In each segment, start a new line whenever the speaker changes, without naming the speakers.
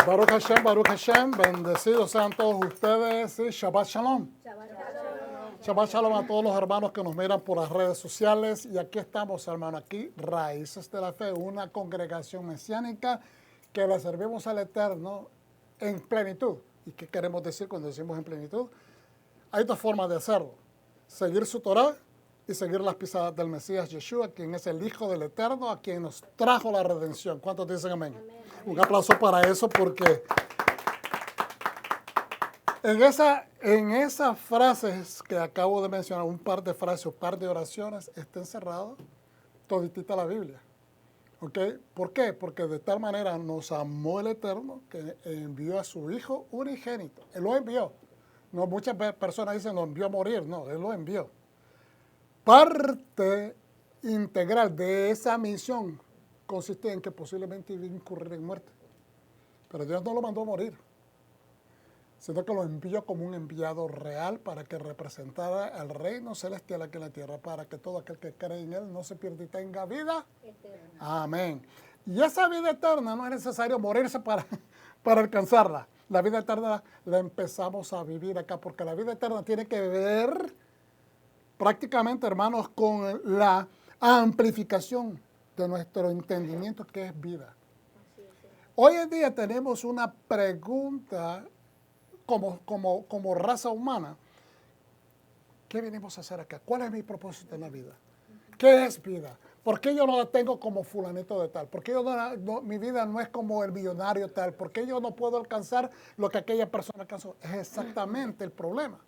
Baruch Hashem, bendecidos sean todos ustedes y Shabbat Shalom. Shabbat Shalom a todos los hermanos que nos miran por las redes sociales. Y aquí estamos, hermano, aquí Raíces de la Fe, una congregación mesiánica que le servimos al Eterno en plenitud. ¿Y qué queremos decir cuando decimos en plenitud? Hay dos formas de hacerlo: seguir su Torah y seguir las pisadas del Mesías Yeshua, quien es el Hijo del Eterno, a quien nos trajo la redención. ¿Cuántos dicen amén? Amén. Un aplauso para eso, porque en esas frases que acabo de mencionar, un par de frases, un par de oraciones, está encerrado toditita la Biblia. ¿Ok? ¿Por qué? Porque de tal manera nos amó el Eterno que envió a su Hijo unigénito. Él lo envió. No, muchas personas dicen lo envió a morir. No, Él lo envió. Parte integral de esa misión consiste en que posiblemente iba a incurrir en muerte. Pero Dios no lo mandó a morir, sino que lo envió como un enviado real para que representara al reino celestial aquí en la tierra, para que todo aquel que cree en Él no se pierda y tenga vida eterna. Amén. Y esa vida eterna no es necesario morirse para alcanzarla. La vida eterna la empezamos a vivir acá, porque la vida eterna tiene que ver prácticamente, hermanos, con la amplificación de nuestro entendimiento, que es vida. Hoy en día tenemos una pregunta como raza humana. ¿Qué venimos a hacer acá? ¿Cuál es mi propósito en la vida? ¿Qué es vida? ¿Por qué yo no la tengo como fulanito de tal? ¿Por qué mi vida no es como el millonario tal? ¿Por qué yo no puedo alcanzar lo que aquella persona alcanzó? Es exactamente el problema.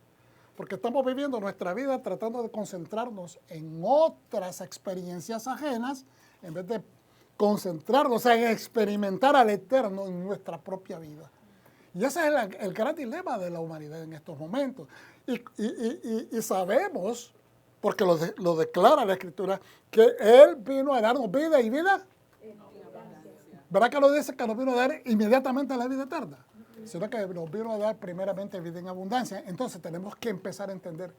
Porque estamos viviendo nuestra vida tratando de concentrarnos en otras experiencias ajenas en vez de concentrarnos en experimentar al Eterno en nuestra propia vida. Y ese es el gran dilema de la humanidad en estos momentos. Y sabemos, porque lo declara la Escritura, que Él vino a darnos vida y vida. ¿Verdad que lo dice? Que nos vino a dar inmediatamente la vida eterna, sino que nos vino a dar primeramente vida en abundancia. Entonces tenemos que empezar a entender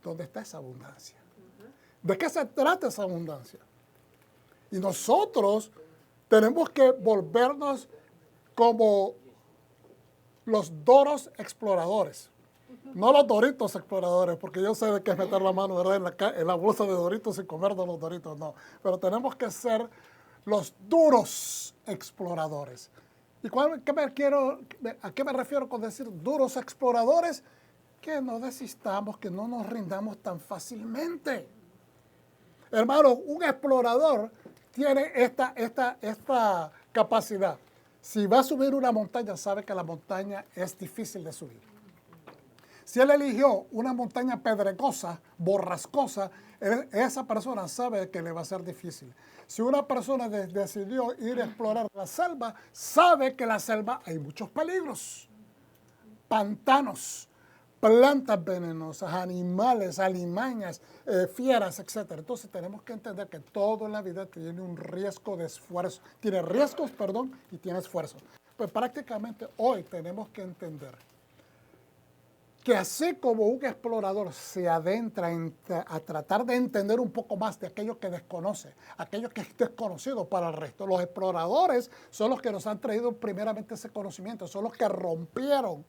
dónde está esa abundancia. ¿De qué se trata esa abundancia? Y nosotros tenemos que volvernos como los doros exploradores. No los doritos exploradores, porque yo sé de qué es meter la mano, ¿verdad?, en la bolsa de doritos y comernos los doritos, no. Pero tenemos que ser los duros exploradores. ¿Y a qué me refiero con decir duros exploradores? Que no desistamos, que no nos rindamos tan fácilmente. Hermano, un explorador tiene esta capacidad. Si va a subir una montaña, sabe que la montaña es difícil de subir. Si él eligió una montaña pedregosa, borrascosa, esa persona sabe que le va a ser difícil. Si una persona decidió ir a explorar la selva, sabe que en la selva hay muchos peligros, pantanos, plantas venenosas, animales, alimañas, fieras, etc. Entonces tenemos que entender que todo en la vida tiene un riesgo de esfuerzo. Tiene riesgos, y tiene esfuerzo. Pues prácticamente hoy tenemos que entender que así como un explorador se adentra a tratar de entender un poco más de aquello que desconoce, aquello que es desconocido para el resto, los exploradores son los que nos han traído primeramente ese conocimiento, son los que rompieron,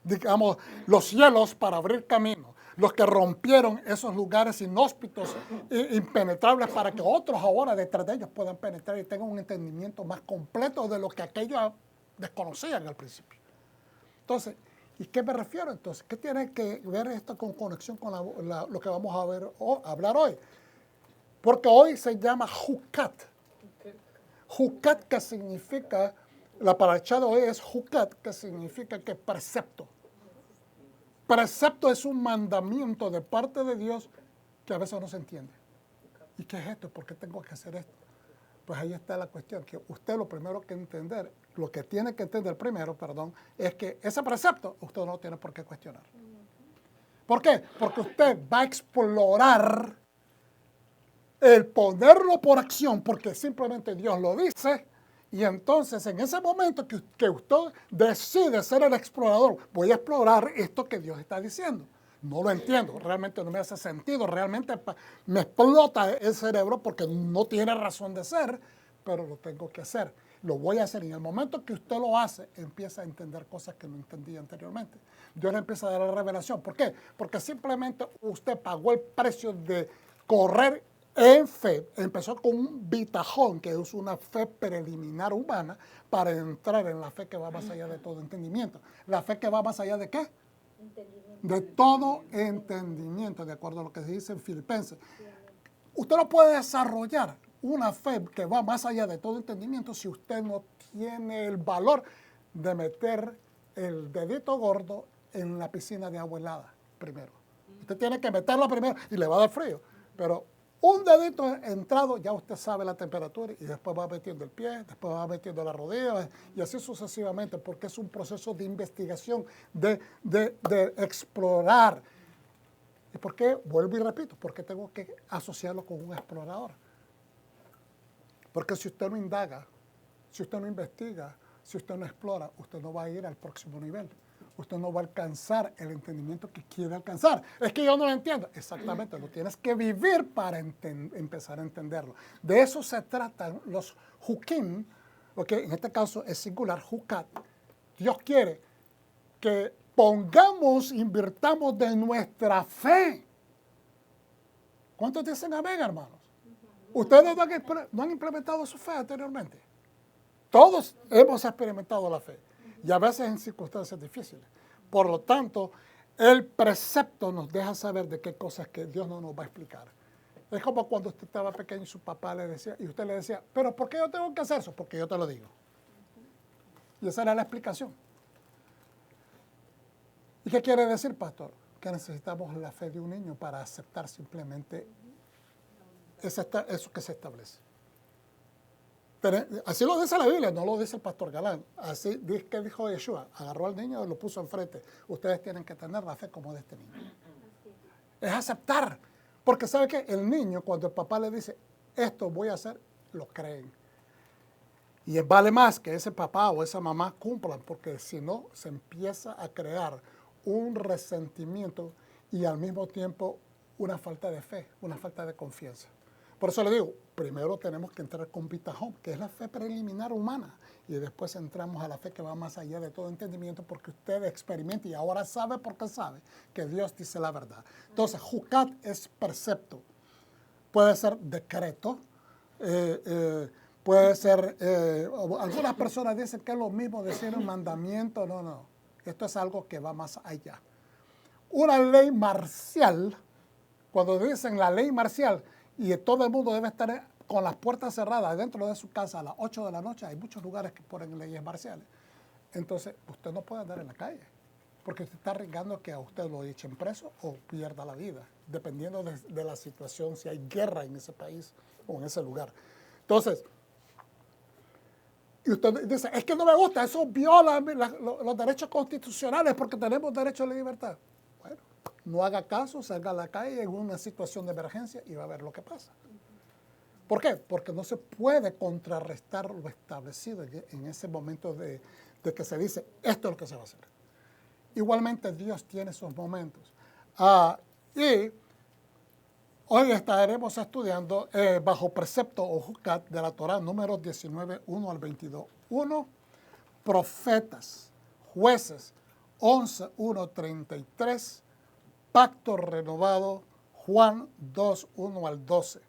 digamos, los cielos para abrir camino, los que rompieron esos lugares inhóspitos e impenetrables para que otros ahora detrás de ellos puedan penetrar y tengan un entendimiento más completo de lo que aquellos desconocían al principio. Entonces, ¿y qué me refiero entonces? ¿Qué tiene que ver esto con conexión con lo que vamos a hablar hoy? Porque hoy se llama Jucat. Jucat, que significa, la paracha de hoy es Jucat, que significa que precepto. Precepto es un mandamiento de parte de Dios que a veces no se entiende. ¿Y qué es esto? ¿Por qué tengo que hacer esto? Pues ahí está la cuestión, que usted lo primero que entender, lo que tiene que entender primero, es que ese precepto usted no tiene por qué cuestionar. ¿Por qué? Porque usted va a explorar el ponerlo por acción, porque simplemente Dios lo dice, y entonces en ese momento que usted decide ser el explorador, voy a explorar esto que Dios está diciendo. No lo entiendo, realmente no me hace sentido, realmente me explota el cerebro porque no tiene razón de ser, pero lo tengo que hacer. Lo voy a hacer. Y en el momento que usted lo hace, empieza a entender cosas que no entendía anteriormente. Dios le empieza a dar la revelación. ¿Por qué? Porque simplemente usted pagó el precio de correr en fe. Empezó con un bitajón, que es una fe preliminar humana, para entrar en la fe que va más allá de todo entendimiento. ¿La fe que va más allá de qué? De todo entendimiento, de acuerdo a lo que se dice en Filipenses. Usted no puede desarrollar una fe que va más allá de todo entendimiento si usted no tiene el valor de meter el dedito gordo en la piscina de agua helada primero. Usted tiene que meterlo primero y le va a dar frío, pero un dedito entrado, ya usted sabe la temperatura y después va metiendo el pie, después va metiendo la rodilla y así sucesivamente, porque es un proceso de investigación, de explorar. ¿Y por qué? Vuelvo y repito, porque tengo que asociarlo con un explorador. Porque si usted no indaga, si usted no investiga, si usted no explora, usted no va a ir al próximo nivel. Usted no va a alcanzar el entendimiento que quiere alcanzar. Es que yo no lo entiendo. Exactamente, lo tienes que vivir para empezar a entenderlo. De eso se tratan los hukim, en este caso es singular, hukat. Dios quiere que pongamos, invirtamos de nuestra fe. ¿Cuántos dicen amén, hermanos? Ustedes no han implementado su fe anteriormente. Todos hemos experimentado la fe y a veces en circunstancias difíciles. Por lo tanto, el precepto nos deja saber de qué cosas que Dios no nos va a explicar. Es como cuando usted estaba pequeño y su papá le decía, y usted le decía, pero ¿por qué yo tengo que hacer eso? Porque yo te lo digo. Y esa era la explicación. ¿Y qué quiere decir, pastor? Que necesitamos la fe de un niño para aceptar simplemente eso que se establece. Pero así lo dice la Biblia, no lo dice el pastor Galán. Así que dijo Yeshua, agarró al niño y lo puso enfrente. Ustedes tienen que tener la fe como de este niño. Es aceptar. Porque ¿sabe qué? El niño, cuando el papá le dice, esto voy a hacer, lo creen. Y vale más que ese papá o esa mamá cumplan, porque si no, se empieza a crear un resentimiento y al mismo tiempo una falta de fe, una falta de confianza. Por eso le digo, primero tenemos que entrar con bitajón, que es la fe preliminar humana, y después entramos a la fe que va más allá de todo entendimiento, porque usted experimenta y ahora sabe porque sabe que Dios dice la verdad. Entonces, hukat es precepto, puede ser decreto, puede ser, algunas personas dicen que es lo mismo decir un mandamiento, no, esto es algo que va más allá. Una ley marcial, cuando dicen la ley marcial, y todo el mundo debe estar con las puertas cerradas dentro de su casa a las 8 de la noche, hay muchos lugares que ponen leyes marciales. Entonces, usted no puede andar en la calle, porque usted está arriesgando que a usted lo echen preso o pierda la vida, dependiendo de la situación, si hay guerra en ese país o en ese lugar. Entonces, y usted dice, es que no me gusta, eso viola los derechos constitucionales porque tenemos derecho a la libertad. Bueno, no haga caso, salga a la calle en una situación de emergencia y va a ver lo que pasa. ¿Por qué? Porque no se puede contrarrestar lo establecido en ese momento de que se dice, esto es lo que se va a hacer. Igualmente Dios tiene esos momentos. Y hoy estaremos estudiando bajo precepto o hukat de la Torah, números 19, 1 al 22. 1, profetas, jueces, 11, 1, 33, pacto renovado, Juan 2, 1 al 12.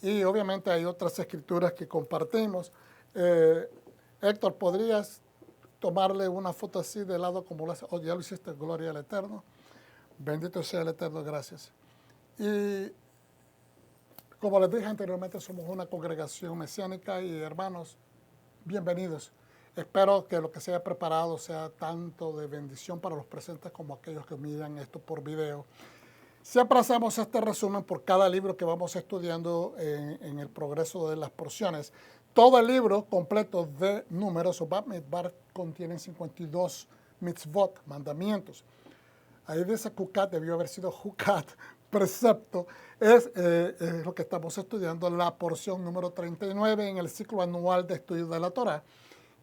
Y obviamente hay otras escrituras que compartimos. Héctor, ¿podrías tomarle una foto así de lado como lo hace? Oh, ya lo hiciste, gloria al Eterno. Bendito sea el Eterno, gracias. Y como les dije anteriormente, somos una congregación mesiánica y hermanos, bienvenidos. Espero que lo que se haya preparado sea tanto de bendición para los presentes como aquellos que miran esto por video. Siempre hacemos este resumen por cada libro que vamos estudiando en el progreso de las porciones. Todo el libro completo de números o Bab Midbar contiene 52 mitzvot, mandamientos. Ahí dice hukat, debió haber sido hukat, precepto. Es lo que estamos estudiando, la porción número 39 en el ciclo anual de estudio de la Torah.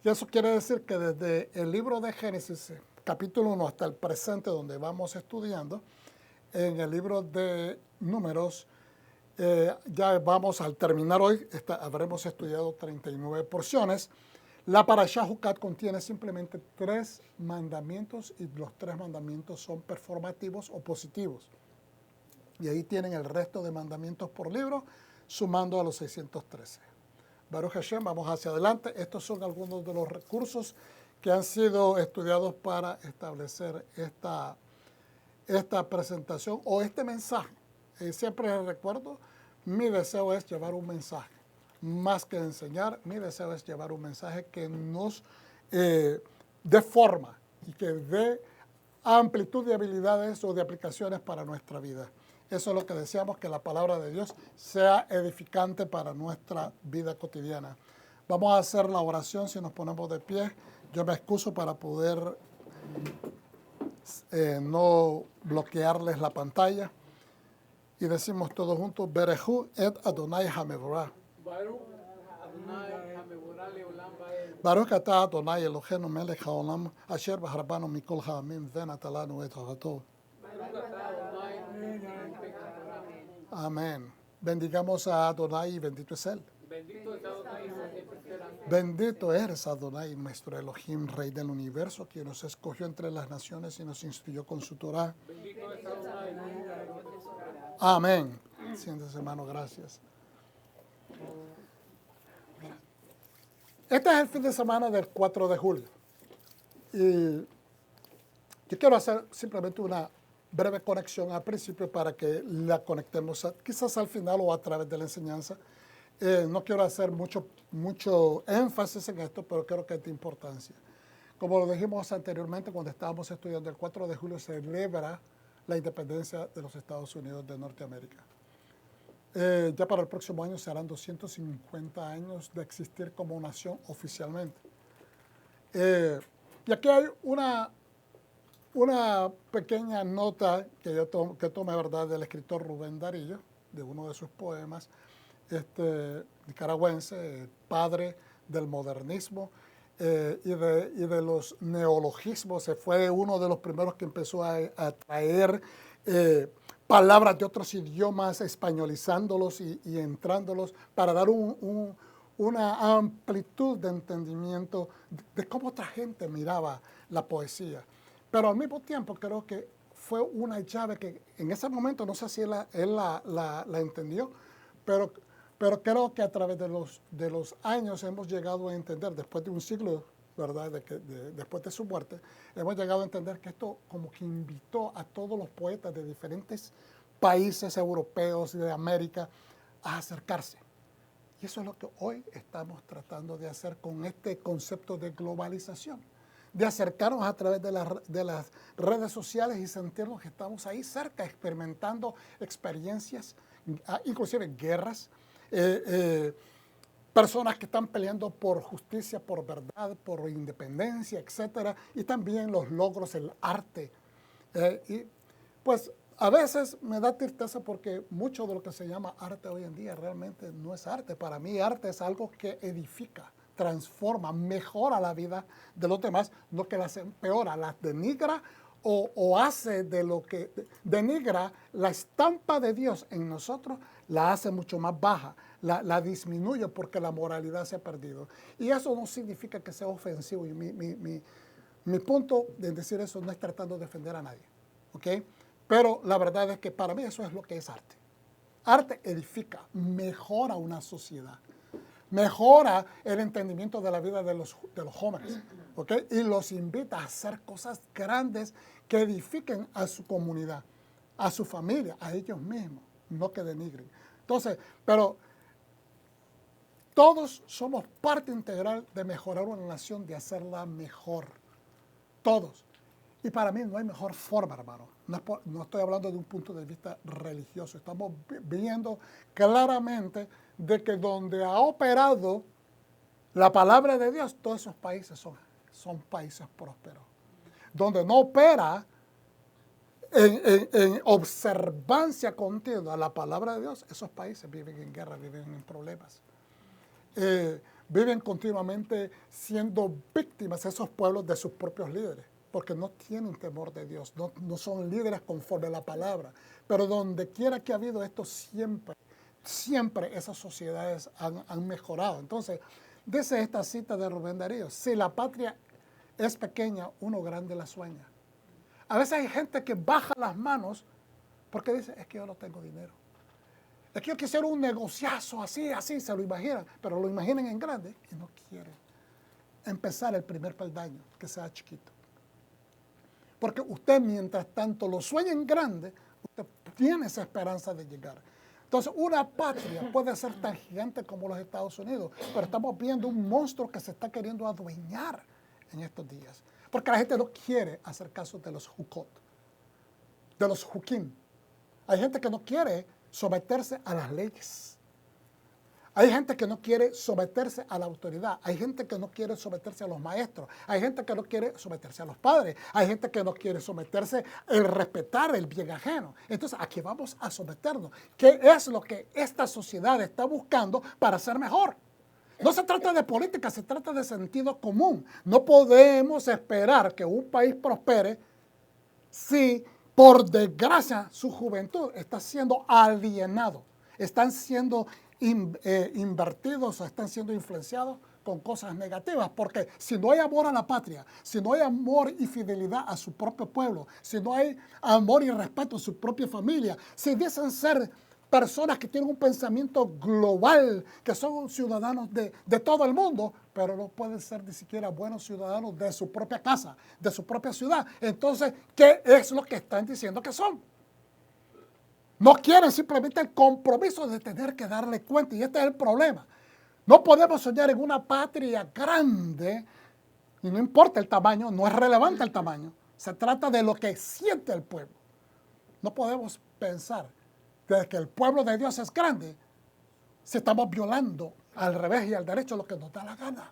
Y eso quiere decir que desde el libro de Génesis, capítulo 1 hasta el presente, donde vamos estudiando, en el libro de Números, Ya vamos al terminar hoy, habremos estudiado 39 porciones. La Parashá Jucat contiene simplemente 3 mandamientos y los 3 mandamientos son performativos o positivos. Y ahí tienen el resto de mandamientos por libro, sumando a los 613. Baruch Hashem, vamos hacia adelante. Estos son algunos de los recursos que han sido estudiados para establecer esta presentación o este mensaje. Siempre les recuerdo, mi deseo es llevar un mensaje. Más que enseñar, mi deseo es llevar un mensaje que nos dé forma y que dé amplitud de habilidades o de aplicaciones para nuestra vida. Eso es lo que deseamos, que la palabra de Dios sea edificante para nuestra vida cotidiana. Vamos a hacer la oración si nos ponemos de pie. Yo me excuso para poder no bloquearles la pantalla. Y decimos todos juntos, Berehu et Adonai Hamevorah. Baruch atah Adonai Eloheinu melech haolam, asher b'harbanu mikol ha'amim venata lanu et torato. Amén. Bendigamos a Adonai y bendito es Él. Bendito eres Adonai, nuestro Elohim, Rey del universo, quien nos escogió entre las naciones y nos instruyó con su Torah. Amén. Siéntese, hermano, gracias. Este es el fin de semana del 4 de julio. Y yo quiero hacer simplemente una breve conexión al principio para que la conectemos quizás al final o a través de la enseñanza. No quiero hacer mucho énfasis en esto, pero creo que es de importancia. Como lo dijimos anteriormente, cuando estábamos estudiando, el 4 de julio se celebra la independencia de los Estados Unidos de Norteamérica. Ya para el próximo año serán 250 años de existir como nación oficialmente. Y aquí hay una pequeña nota que tomé, ¿verdad?, del escritor Rubén Darío, de uno de sus poemas, nicaragüense, padre del modernismo y de los neologismos. Se fue uno de los primeros que empezó a traer palabras de otros idiomas, españolizándolos y entrándolos para dar una amplitud de entendimiento de cómo otra gente miraba la poesía. Pero al mismo tiempo creo que fue una llave que en ese momento, no sé si él la entendió, pero creo que a través de los años hemos llegado a entender, después de un siglo, ¿verdad?, después de su muerte, hemos llegado a entender que esto como que invitó a todos los poetas de diferentes países europeos y de América a acercarse. Y eso es lo que hoy estamos tratando de hacer con este concepto de globalización, de acercarnos a través de las redes sociales y sentirnos que estamos ahí cerca, experimentando experiencias, inclusive guerras, personas que están peleando por justicia, por verdad, por independencia, etcétera, y también los logros, el arte. Y pues a veces me da tristeza porque mucho de lo que se llama arte hoy en día realmente no es arte. Para mí arte es algo que edifica, transforma, mejora la vida de los demás, no que las empeora, las denigra o hace de lo que denigra la estampa de Dios en nosotros, la hace mucho más baja, la disminuye porque la moralidad se ha perdido. Y eso no significa que sea ofensivo. Y mi punto de decir eso no es tratando de defender a nadie, ¿ok? Pero la verdad es que para mí eso es lo que es arte. Arte edifica, mejora una sociedad, mejora el entendimiento de la vida de los jóvenes, ¿ok? Y los invita a hacer cosas grandes que edifiquen a su comunidad, a su familia, a ellos mismos, no que denigren. Entonces, pero todos somos parte integral de mejorar una nación, de hacerla mejor. Todos. Y para mí no hay mejor forma, hermano. No estoy hablando de un punto de vista religioso. Estamos viendo claramente de que donde ha operado la palabra de Dios, todos esos países son países prósperos. Donde no opera en observancia continua a la palabra de Dios, esos países viven en guerra, viven en problemas. Viven continuamente siendo víctimas esos pueblos de sus propios líderes, porque no tienen temor de Dios, no son líderes conforme a la palabra. Pero donde quiera que ha habido esto, siempre siempre esas sociedades han mejorado. Entonces, dice esta cita de Rubén Darío: si la patria es pequeña, uno grande la sueña. A veces hay gente que baja las manos porque dice: es que yo no tengo dinero. Es que yo quisiera un negociazo así, se lo imaginan, pero lo imaginan en grande y no quieren empezar el primer peldaño, que sea chiquito. Porque usted, mientras tanto lo sueña en grande, usted tiene esa esperanza de llegar. Entonces, una patria puede ser tan gigante como los Estados Unidos, pero estamos viendo un monstruo que se está queriendo adueñar en estos días. Porque la gente no quiere hacer caso de los Jukot, de los Jukim. Hay gente que no quiere someterse a las leyes. Hay gente que no quiere someterse a la autoridad. Hay gente que no quiere someterse a los maestros. Hay gente que no quiere someterse a los padres. Hay gente que no quiere someterse el respetar el bien ajeno. Entonces, ¿a qué vamos a someternos? ¿Qué es lo que esta sociedad está buscando para ser mejor? No se trata de política, se trata de sentido común. No podemos esperar que un país prospere si, por desgracia, su juventud está siendo alienado. Están siendo invertidos o están siendo influenciados con cosas negativas, porque si no hay amor a la patria, si no hay amor y fidelidad a su propio pueblo, si no hay amor y respeto a su propia familia, si dicen ser personas que tienen un pensamiento global, que son ciudadanos de todo el mundo, pero no pueden ser ni siquiera buenos ciudadanos de su propia casa, de su propia ciudad, entonces, ¿qué es lo que están diciendo que son? No quieren simplemente el compromiso de tener que darle cuenta, y este es el problema. No podemos soñar en una patria grande, y no importa el tamaño, no es relevante el tamaño. Se trata de lo que siente el pueblo. No podemos pensar de que el pueblo de Dios es grande si estamos violando al revés y al derecho lo que nos da la gana.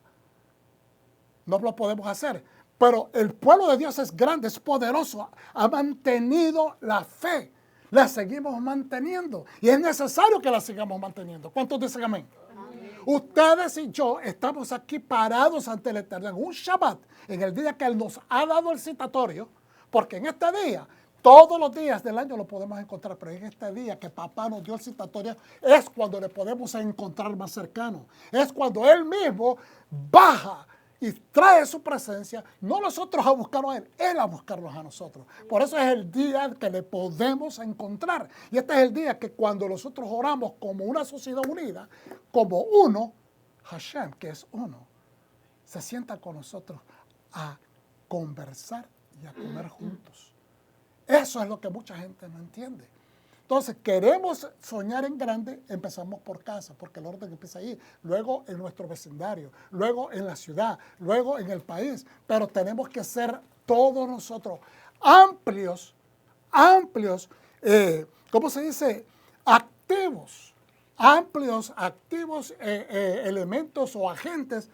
No lo podemos hacer. Pero el pueblo de Dios es grande, es poderoso, ha mantenido la fe. La seguimos manteniendo y es necesario que la sigamos manteniendo. ¿Cuántos dicen amén? Amén. Ustedes y yo estamos aquí parados ante el Eterno en un Shabbat, en el día que Él nos ha dado el citatorio, porque en este día, todos los días del año lo podemos encontrar, pero en este día que papá nos dio el citatorio es cuando le podemos encontrar más cercano. Es cuando Él mismo baja y trae su presencia, no nosotros a buscarlo a Él a buscarnos a nosotros. Por eso es el día que le podemos encontrar. Y este es el día que cuando nosotros oramos como una sociedad unida, como uno, Hashem, que es uno, se sienta con nosotros a conversar y a comer juntos. Eso es lo que mucha gente no entiende. Entonces, queremos soñar en grande, empezamos por casa, porque el orden empieza ahí, luego en nuestro vecindario, luego en la ciudad, luego en el país, pero tenemos que ser todos nosotros amplios, ¿cómo se dice? Activos, elementos o agentes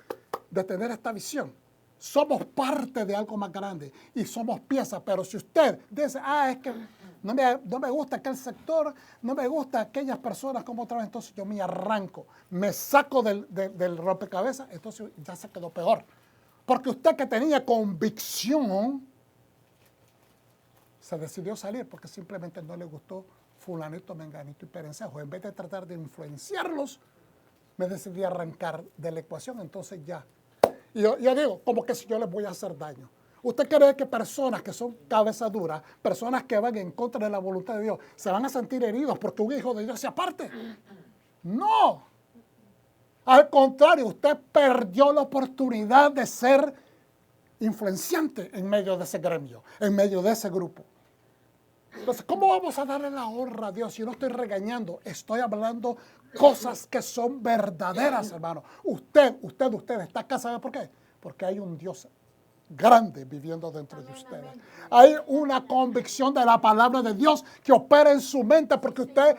de tener esta visión. Somos parte de algo más grande y somos piezas, pero si usted dice, es que no me gusta aquel sector, no me gusta aquellas personas como otra vez, entonces yo me arranco, me saco del rompecabezas, entonces ya se quedó peor. Porque usted que tenía convicción, se decidió salir porque simplemente no le gustó fulanito, menganito y perencejo. En vez de tratar de influenciarlos, me decidí arrancar de la ecuación, entonces ya. Y yo digo, como que si yo les voy a hacer daño. ¿Usted cree que personas que son cabeza duras, personas que van en contra de la voluntad de Dios, se van a sentir heridos porque un hijo de Dios se aparte? No. Al contrario, usted perdió la oportunidad de ser influenciante en medio de ese gremio, en medio de ese grupo. Entonces, ¿cómo vamos a darle la honra a Dios? Yo no estoy regañando, estoy hablando cosas que son verdaderas, hermano. Usted está acá, ¿sabe por qué? Porque hay un Dios grande viviendo dentro de ustedes. Hay una convicción de la palabra de Dios que opera en su mente, porque usted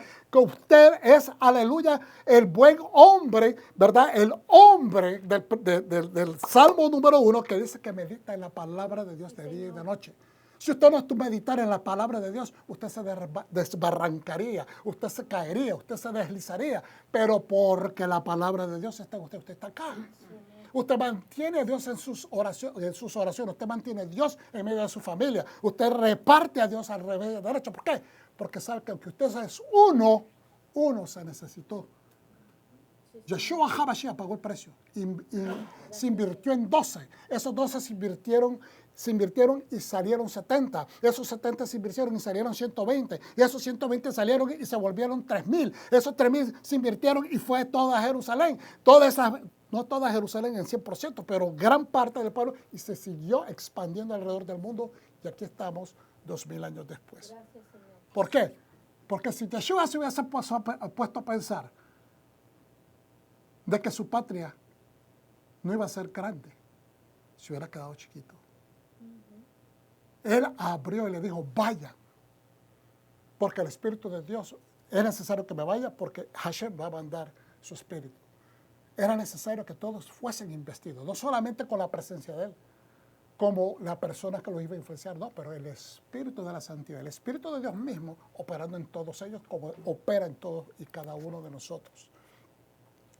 es, aleluya, el buen hombre, ¿verdad? El hombre del Salmo número 1 que dice que medita en la palabra de Dios de día y de noche. Si usted no meditar en la palabra de Dios, usted se desbarrancaría, usted se caería, usted se deslizaría. Pero porque la palabra de Dios está en usted, usted está acá. Usted mantiene a Dios en sus oraciones, usted mantiene a Dios en medio de su familia. Usted reparte a Dios al revés y al derecho. ¿Por qué? Porque sabe que aunque usted es uno, Uno se necesitó. Yeshua HaMashiach pagó el precio y se invirtió en 12. Esos 12 se invirtieron y salieron 70. Esos 70 se invirtieron y salieron 120. Y esos 120 salieron y se volvieron 3,000. Esos 3,000 se invirtieron y fue toda Jerusalén. No toda Jerusalén en 100%, pero gran parte del pueblo, y se siguió expandiendo alrededor del mundo. Y aquí estamos 2,000 años después.
Gracias, Señor.
¿Por qué? Porque si Yeshua se hubiese puesto a pensar de que su patria no iba a ser grande, se hubiera quedado chiquito. Él abrió y le dijo, vaya, porque el Espíritu de Dios, es necesario que me vaya porque Hashem va a mandar su Espíritu. Era necesario que todos fuesen investidos, no solamente con la presencia de Él, como la persona que los iba a influenciar, no, pero el Espíritu de la Santidad, el Espíritu de Dios mismo operando en todos ellos, como opera en todos y cada uno de nosotros.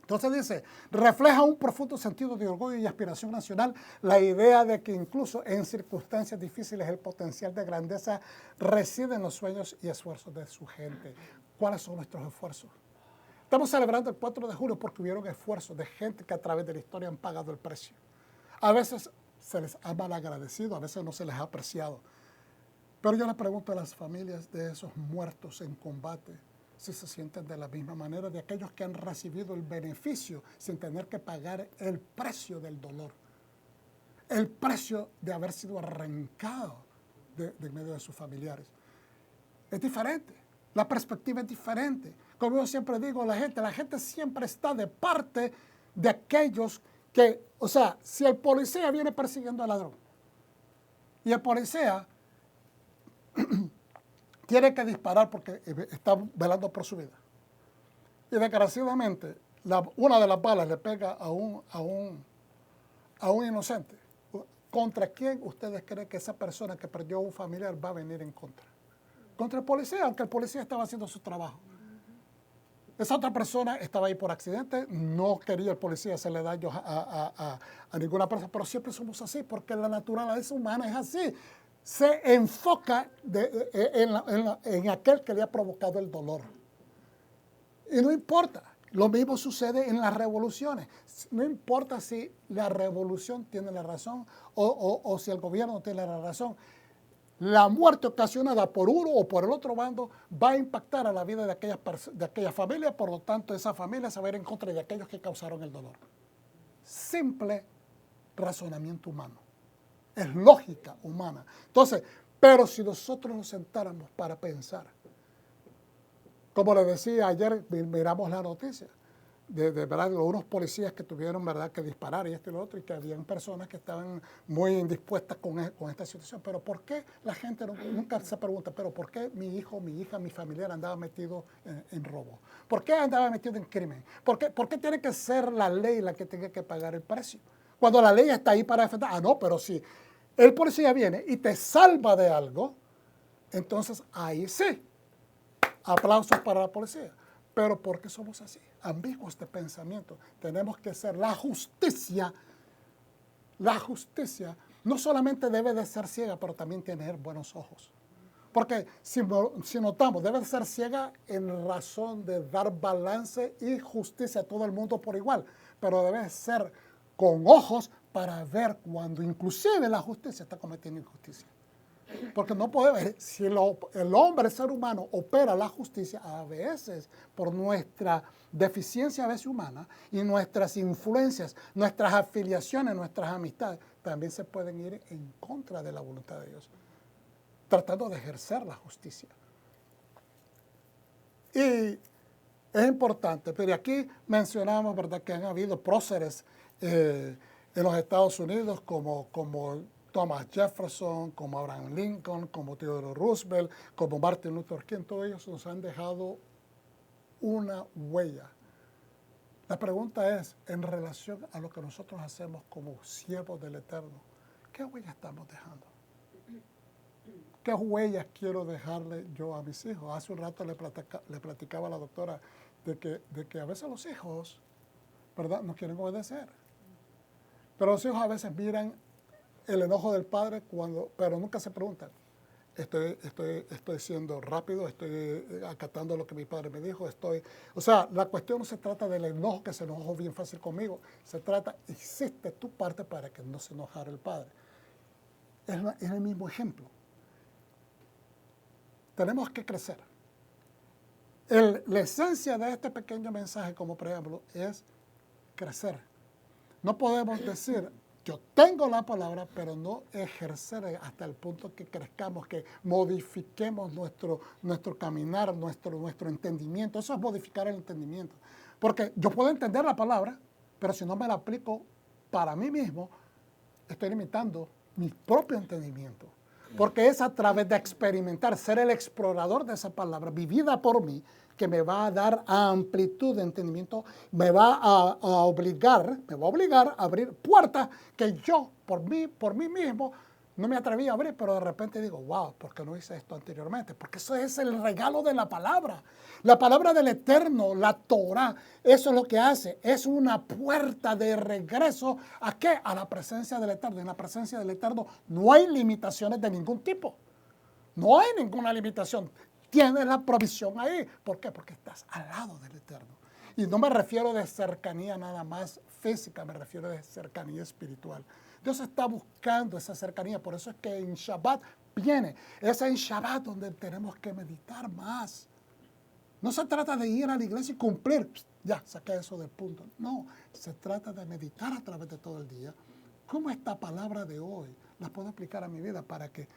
Entonces dice, refleja un profundo sentido de orgullo y aspiración nacional, la idea de que incluso en circunstancias difíciles el potencial de grandeza reside en los sueños y esfuerzos de su gente. ¿Cuáles son nuestros esfuerzos? Estamos celebrando el 4 de julio porque hubieron esfuerzos de gente que a través de la historia han pagado el precio. A veces se les ha malagradecido, a veces no se les ha apreciado. Pero yo le pregunto a las familias de esos muertos en combate, si se sienten de la misma manera de aquellos que han recibido el beneficio sin tener que pagar el precio del dolor, el precio de haber sido arrancado de medio de sus familiares. Es diferente, la perspectiva es diferente. Como yo siempre digo a la gente siempre está de parte de aquellos que, o sea, si el policía viene persiguiendo al ladrón y el policía tiene que disparar porque está velando por su vida. Y desgraciadamente, una de las balas le pega a un inocente. ¿Contra quién ustedes creen que esa persona que perdió a un familiar va a venir en contra? Contra el policía, aunque el policía estaba haciendo su trabajo. Esa otra persona estaba ahí por accidente, no quería el policía hacerle daño a ninguna persona, pero siempre somos así, porque la naturaleza humana es así. Se enfoca en aquel que le ha provocado el dolor. Y no importa, lo mismo sucede en las revoluciones. No importa si la revolución tiene la razón o si el gobierno tiene la razón. La muerte ocasionada por uno o por el otro bando va a impactar a la vida de aquella familia, por lo tanto esa familia se va a ir en contra de aquellos que causaron el dolor. Simple razonamiento humano. Es lógica humana. Entonces, pero si nosotros nos sentáramos para pensar, como les decía ayer, miramos la noticia de verdad, unos policías que tuvieron verdad que disparar y esto y lo otro, y que habían personas que estaban muy indispuestas con esta situación. Pero ¿por qué la gente nunca se pregunta, pero por qué mi hijo, mi hija, mi familiar andaba metido en robo? ¿Por qué andaba metido en crimen? ¿Por qué tiene que ser la ley la que tenga que pagar el precio? Cuando la ley está ahí para defender, no, pero si el policía viene y te salva de algo, entonces ahí sí, aplausos para la policía. Pero ¿por qué somos así? Ambiguos de pensamiento. Tenemos que ser la justicia. La justicia no solamente debe de ser ciega, pero también tener buenos ojos. Porque si notamos, debe de ser ciega en razón de dar balance y justicia a todo el mundo por igual. Pero debe ser con ojos para ver cuando inclusive la justicia está cometiendo injusticia. Porque no puede ver, si el hombre, el ser humano, opera la justicia, a veces por nuestra deficiencia a veces humana y nuestras influencias, nuestras afiliaciones, nuestras amistades, también se pueden ir en contra de la voluntad de Dios, tratando de ejercer la justicia. Y es importante, pero aquí mencionamos, ¿verdad?, que han habido próceres en los Estados Unidos como Thomas Jefferson, como Abraham Lincoln, como Theodore Roosevelt, como Martin Luther King. Todos ellos nos han dejado una huella. La pregunta es, en relación a lo que nosotros hacemos como siervos del Eterno, ¿qué huella estamos dejando? ¿Qué huellas quiero dejarle yo a mis hijos? Hace un rato le platicaba a la doctora de que a veces los hijos, ¿verdad?, no quieren obedecer. Pero los hijos a veces miran el enojo del padre, pero nunca se preguntan, estoy siendo rápido, estoy acatando lo que mi padre me dijo, o sea, la cuestión no se trata del enojo, que se enojó bien fácil conmigo, se trata, hiciste tu parte para que no se enojara el padre. Es el mismo ejemplo. Tenemos que crecer. La esencia de este pequeño mensaje como preámbulo es crecer. No podemos decir, yo tengo la palabra, pero no ejercer hasta el punto que crezcamos, que modifiquemos nuestro caminar, nuestro entendimiento. Eso es modificar el entendimiento. Porque yo puedo entender la palabra, pero si no me la aplico para mí mismo, estoy limitando mi propio entendimiento. Porque es a través de experimentar, ser el explorador de esa palabra, vivida por mí, que me va a dar amplitud de entendimiento, me va a obligar a abrir puertas que yo, por mí mismo, no me atreví a abrir, pero de repente digo, wow, ¿por qué no hice esto anteriormente? Porque eso es el regalo de la palabra del Eterno, la Torah. Eso es lo que hace, es una puerta de regreso, ¿a qué? A la presencia del Eterno. En la presencia del Eterno no hay limitaciones de ningún tipo, no hay ninguna limitación. Tienes la provisión ahí. ¿Por qué? Porque estás al lado del Eterno. Y no me refiero de cercanía nada más física, me refiero de cercanía espiritual. Dios está buscando esa cercanía, por eso es que en Shabbat viene. Es en Shabbat donde tenemos que meditar más. No se trata de ir a la iglesia y cumplir, ya, saqué eso del punto. No, se trata de meditar a través de todo el día. ¿Cómo esta palabra de hoy la puedo aplicar a mi vida para que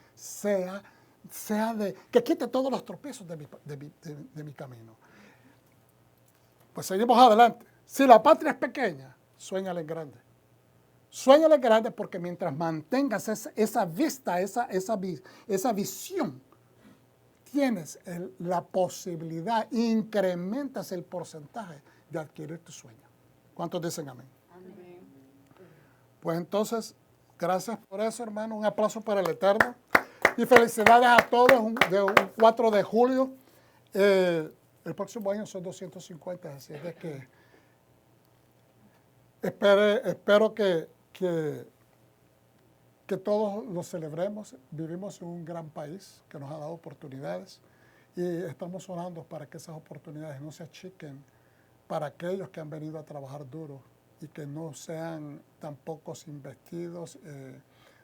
que quite todos los tropiezos de mi camino? Pues seguimos adelante. Si la patria es pequeña, suéñale en grande. Suéñale en grande porque mientras mantengas esa vista, esa visión, tienes la posibilidad, incrementas el porcentaje de adquirir tu sueño. ¿Cuántos dicen amén? Amén. Pues entonces, gracias por eso, hermano. Un aplauso para el Eterno. Y felicidades a todos de un 4 de julio. El próximo año son 250, así es de que espero que todos lo celebremos. Vivimos en un gran país que nos ha dado oportunidades y estamos orando para que esas oportunidades no se achiquen para aquellos que han venido a trabajar duro y que no sean tampoco investidos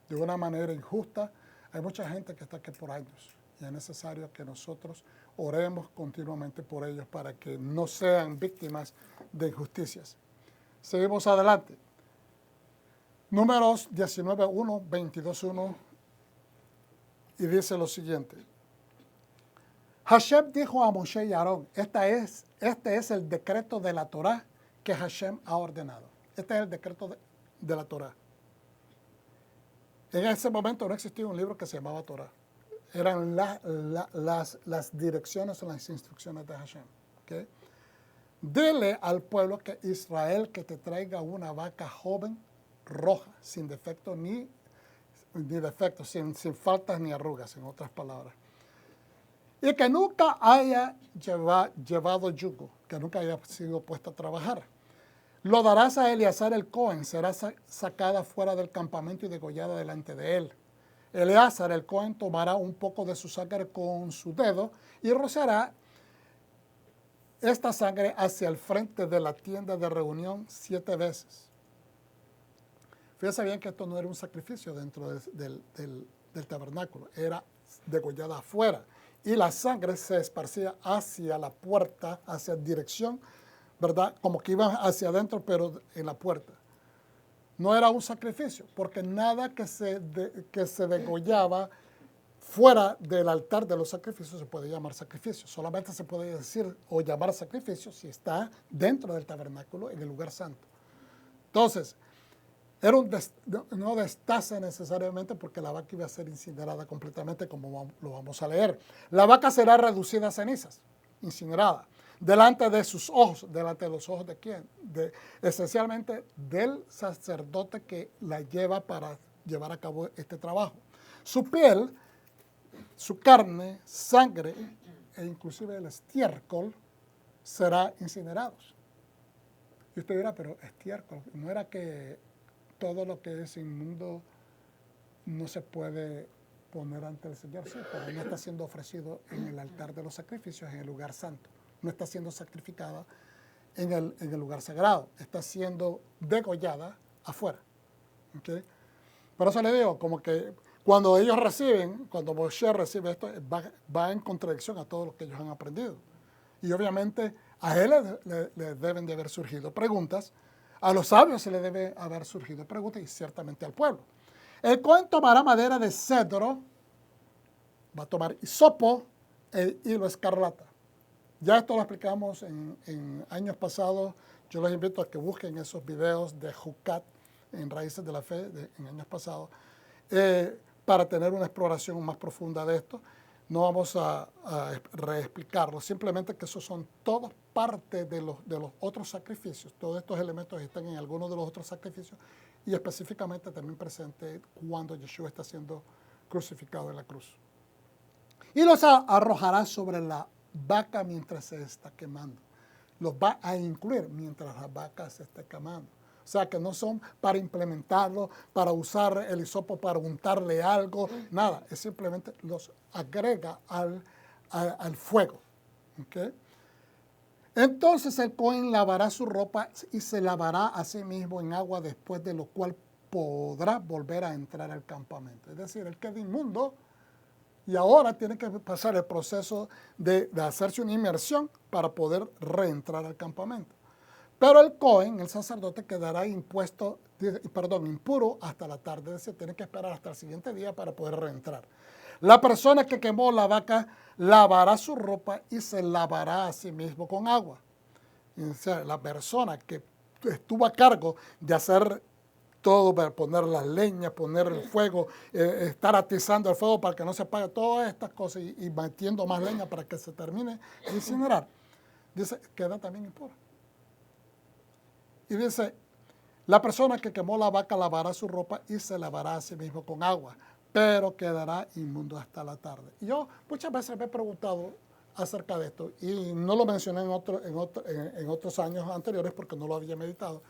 de una manera injusta. Hay mucha gente que está aquí por años y es necesario que nosotros oremos continuamente por ellos para que no sean víctimas de injusticias. Seguimos adelante. Números 19:1, 22:1 y dice lo siguiente. Hashem dijo a Moshe y Aarón, este es el decreto de la Torah que Hashem ha ordenado. Este es el decreto de la Torah. En ese momento no existía un libro que se llamaba Torah. Eran las direcciones o las instrucciones de Hashem. ¿Okay? Dile al pueblo que Israel que te traiga una vaca joven, roja, sin defecto ni defecto, sin faltas ni arrugas, en otras palabras. Y que nunca haya llevado yugo, que nunca haya sido puesto a trabajar. Lo darás a Eleazar el Cohen, será sacada fuera del campamento y degollada delante de él. Eleazar el Cohen tomará un poco de su sangre con su dedo y rociará esta sangre hacia el frente de la tienda de reunión 7 veces. Fíjense bien que esto no era un sacrificio dentro del tabernáculo, era degollada afuera. Y la sangre se esparcía hacia la puerta, hacia dirección, ¿verdad? Como que iban hacia adentro, pero en la puerta. No era un sacrificio, porque nada que se degollaba fuera del altar de los sacrificios se puede llamar sacrificio. Solamente se puede decir o llamar sacrificio si está dentro del tabernáculo, en el lugar santo. Entonces, no destace necesariamente porque la vaca iba a ser incinerada completamente, como lo vamos a leer. La vaca será reducida a cenizas, incinerada, delante de sus ojos. ¿Delante de los ojos de quién? Esencialmente del sacerdote que la lleva para llevar a cabo este trabajo. Su piel, su carne, sangre e inclusive el estiércol será incinerados. Y usted dirá, pero estiércol, ¿no era que todo lo que es inmundo no se puede poner ante el Señor, sí, pero no está siendo ofrecido en el altar de los sacrificios, en el lugar santo. No está siendo sacrificada en el lugar sagrado. Está siendo degollada afuera. ¿Okay? Por eso le digo, como que cuando ellos reciben, cuando Moshe recibe esto, va en contradicción a todo lo que ellos han aprendido. Y obviamente a él le deben de haber surgido preguntas, a los sabios se le debe haber surgido preguntas y ciertamente al pueblo. El Cohen tomará madera de cedro, va a tomar hisopo e hilo escarlata. Ya esto lo explicamos en años pasados. Yo los invito a que busquen esos videos de Jucat en Raíces de la Fe en años pasados para tener una exploración más profunda de esto. No vamos a reexplicarlo, simplemente que esos son todos parte de los otros sacrificios. Todos estos elementos están en algunos de los otros sacrificios y específicamente también presente cuando Yeshua está siendo crucificado en la cruz. Y los arrojará sobre la vaca mientras se está quemando. Los va a incluir mientras la vaca se esté quemando. O sea, que no son para implementarlo, para usar el hisopo para untarle algo, nada. Es simplemente los agrega al fuego. ¿Okay? Entonces el Cohen lavará su ropa y se lavará a sí mismo en agua, después de lo cual podrá volver a entrar al campamento. Es decir, él queda inmundo y ahora tiene que pasar el proceso de hacerse una inmersión para poder reentrar al campamento. Pero el Cohen, el sacerdote, quedará impuro hasta la tarde. Es decir, tiene que esperar hasta el siguiente día para poder reentrar. La persona que quemó la vaca lavará su ropa y se lavará a sí mismo con agua. O sea, la persona que estuvo a cargo de hacer todo, para poner las leñas, poner el fuego, estar atizando el fuego para que no se apague, todas estas cosas y metiendo más leña para que se termine de incinerar, dice, queda también impura. Y dice, la persona que quemó la vaca lavará su ropa y se lavará a sí mismo con agua, pero quedará inmundo hasta la tarde. Y yo muchas veces me he preguntado acerca de esto, y no lo mencioné en otros años anteriores porque no lo había meditado,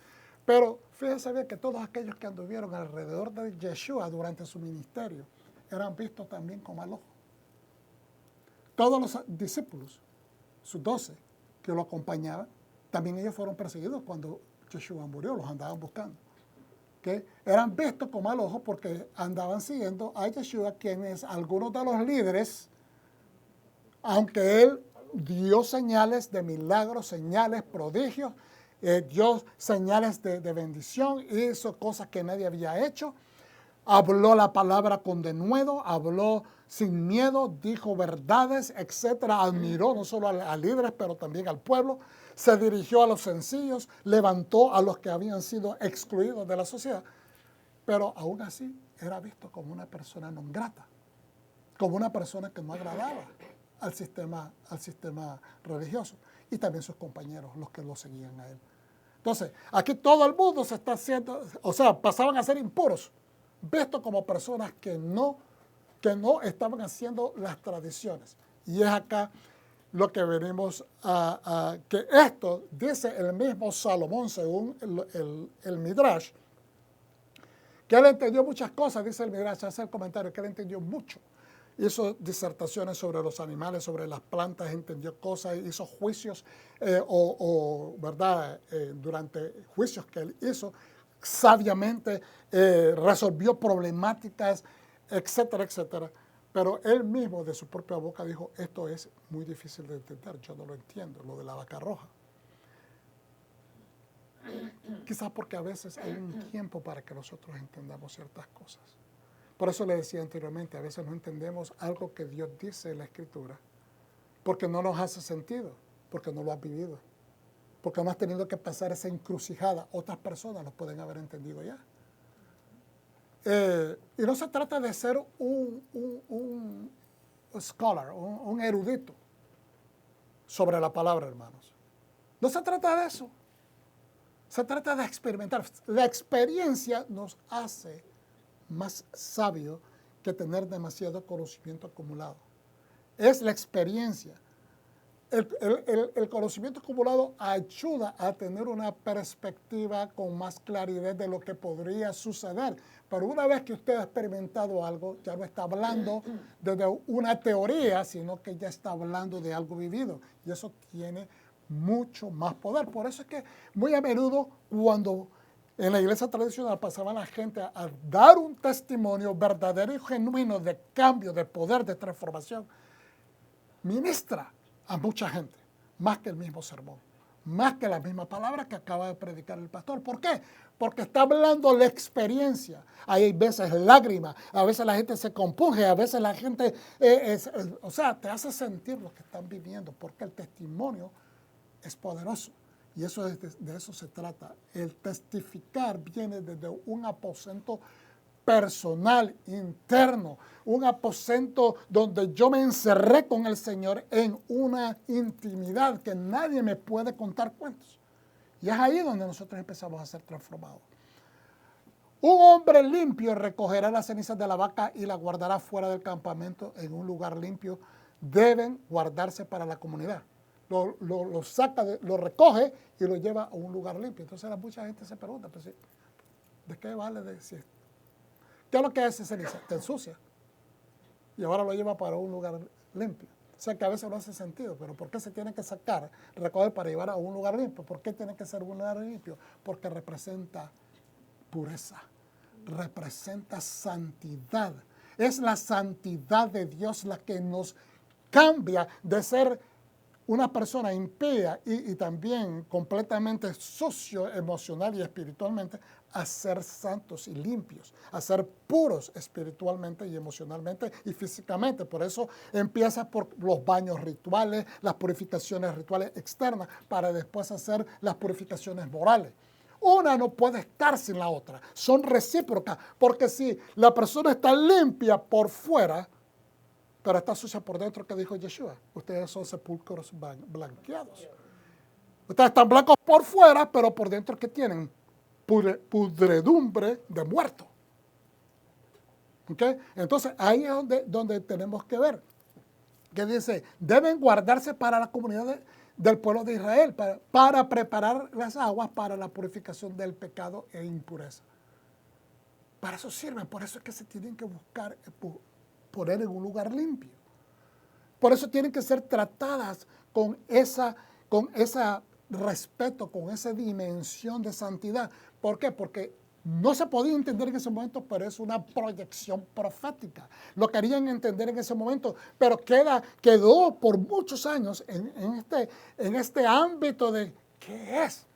pero fíjense bien que todos aquellos que anduvieron alrededor de Yeshua durante su ministerio eran vistos también con mal ojo. Todos los discípulos, sus 12, que lo acompañaban, también ellos fueron perseguidos cuando Yeshua murió, los andaban buscando. ¿Okay? Eran vistos con mal ojo porque andaban siguiendo a Yeshua, quienes algunos de los líderes, aunque él dio señales de milagros, señales, prodigios, dio señales de bendición, hizo cosas que nadie había hecho, habló la palabra con denuedo, habló sin miedo, dijo verdades, etcétera, admiró no solo a líderes, pero también al pueblo, se dirigió a los sencillos, levantó a los que habían sido excluidos de la sociedad, pero aún así era visto como una persona non grata, como una persona que no agradaba al sistema religioso, y también sus compañeros, los que lo seguían a él. Entonces, aquí todo el mundo se está haciendo, o sea, pasaban a ser impuros, vistos como personas que no estaban haciendo las tradiciones. Y es acá lo que venimos que esto, dice el mismo Salomón, según el Midrash, que él entendió muchas cosas, dice el Midrash, hace el comentario, que él entendió mucho. Hizo disertaciones sobre los animales, sobre las plantas, entendió cosas, hizo juicios, ¿verdad? Durante juicios que él hizo, sabiamente resolvió problemáticas, etcétera, etcétera. Pero él mismo de su propia boca dijo, esto es muy difícil de entender, yo no lo entiendo, lo de la vaca roja. Quizás porque a veces hay un tiempo para que nosotros entendamos ciertas cosas. Por eso le decía anteriormente, a veces no entendemos algo que Dios dice en la Escritura, porque no nos hace sentido, porque no lo has vivido, porque no has tenido que pasar esa encrucijada. Otras personas lo pueden haber entendido ya. Y no se trata de ser un scholar, un erudito sobre la palabra, hermanos. No se trata de eso. Se trata de experimentar. La experiencia nos hace más sabio que tener demasiado conocimiento acumulado. Es la experiencia. el conocimiento acumulado ayuda a tener una perspectiva con más claridad de lo que podría suceder. Pero una vez que usted ha experimentado algo, ya no está hablando desde una teoría, sino que ya está hablando de algo vivido. Y eso tiene mucho más poder. Por eso es que muy a menudo cuando en la iglesia tradicional pasaba la gente a dar un testimonio verdadero y genuino de cambio, de poder, de transformación, ministra a mucha gente, más que el mismo sermón, más que la misma palabra que acaba de predicar el pastor. ¿Por qué? Porque está hablando la experiencia. Hay veces lágrimas, a veces la gente se compunge, a veces la gente, o sea, te hace sentir lo que están viviendo, porque el testimonio es poderoso. Y eso de eso se trata. El testificar viene desde un aposento personal, interno, un aposento donde yo me encerré con el Señor en una intimidad que nadie me puede contar cuentos. Y es ahí donde nosotros empezamos a ser transformados. Un hombre limpio recogerá las cenizas de la vaca y la guardará fuera del campamento en un lugar limpio. Deben guardarse para la comunidad. Lo saca, lo recoge y lo lleva a un lugar limpio. Entonces mucha gente se pregunta, pues, ¿de qué vale decir? ¿Qué es lo que hace ceniza? Te ensucia. Y ahora lo lleva para un lugar limpio. O sea que a veces no hace sentido, pero ¿por qué se tiene que sacar, recoger para llevar a un lugar limpio? ¿Por qué tiene que ser un lugar limpio? Porque representa pureza, representa santidad. Es la santidad de Dios la que nos cambia de ser una persona impía y también completamente sucio emocional y espiritualmente a ser santos y limpios, a ser puros espiritualmente y emocionalmente y físicamente. Por eso empieza por los baños rituales, las purificaciones rituales externas, para después hacer las purificaciones morales. Una no puede estar sin la otra, son recíprocas, porque si la persona está limpia por fuera, pero está sucia por dentro, que dijo Yeshua, ustedes son sepulcros blanqueados. Ustedes están blancos por fuera, pero por dentro, ¿qué tienen? Pudredumbre de muerto. ¿Okay? Entonces, ahí es donde tenemos que ver. Que dice, deben guardarse para la comunidad del pueblo de Israel, para preparar las aguas para la purificación del pecado e impureza. Para eso sirven, por eso es que se tienen que buscar, poner en un lugar limpio. Por eso tienen que ser tratadas con ese respeto, con esa dimensión de santidad. ¿Por qué? Porque no se podía entender en ese momento, pero es una proyección profética. Lo querían entender en ese momento, pero quedó por muchos años en este ámbito de ¿qué es?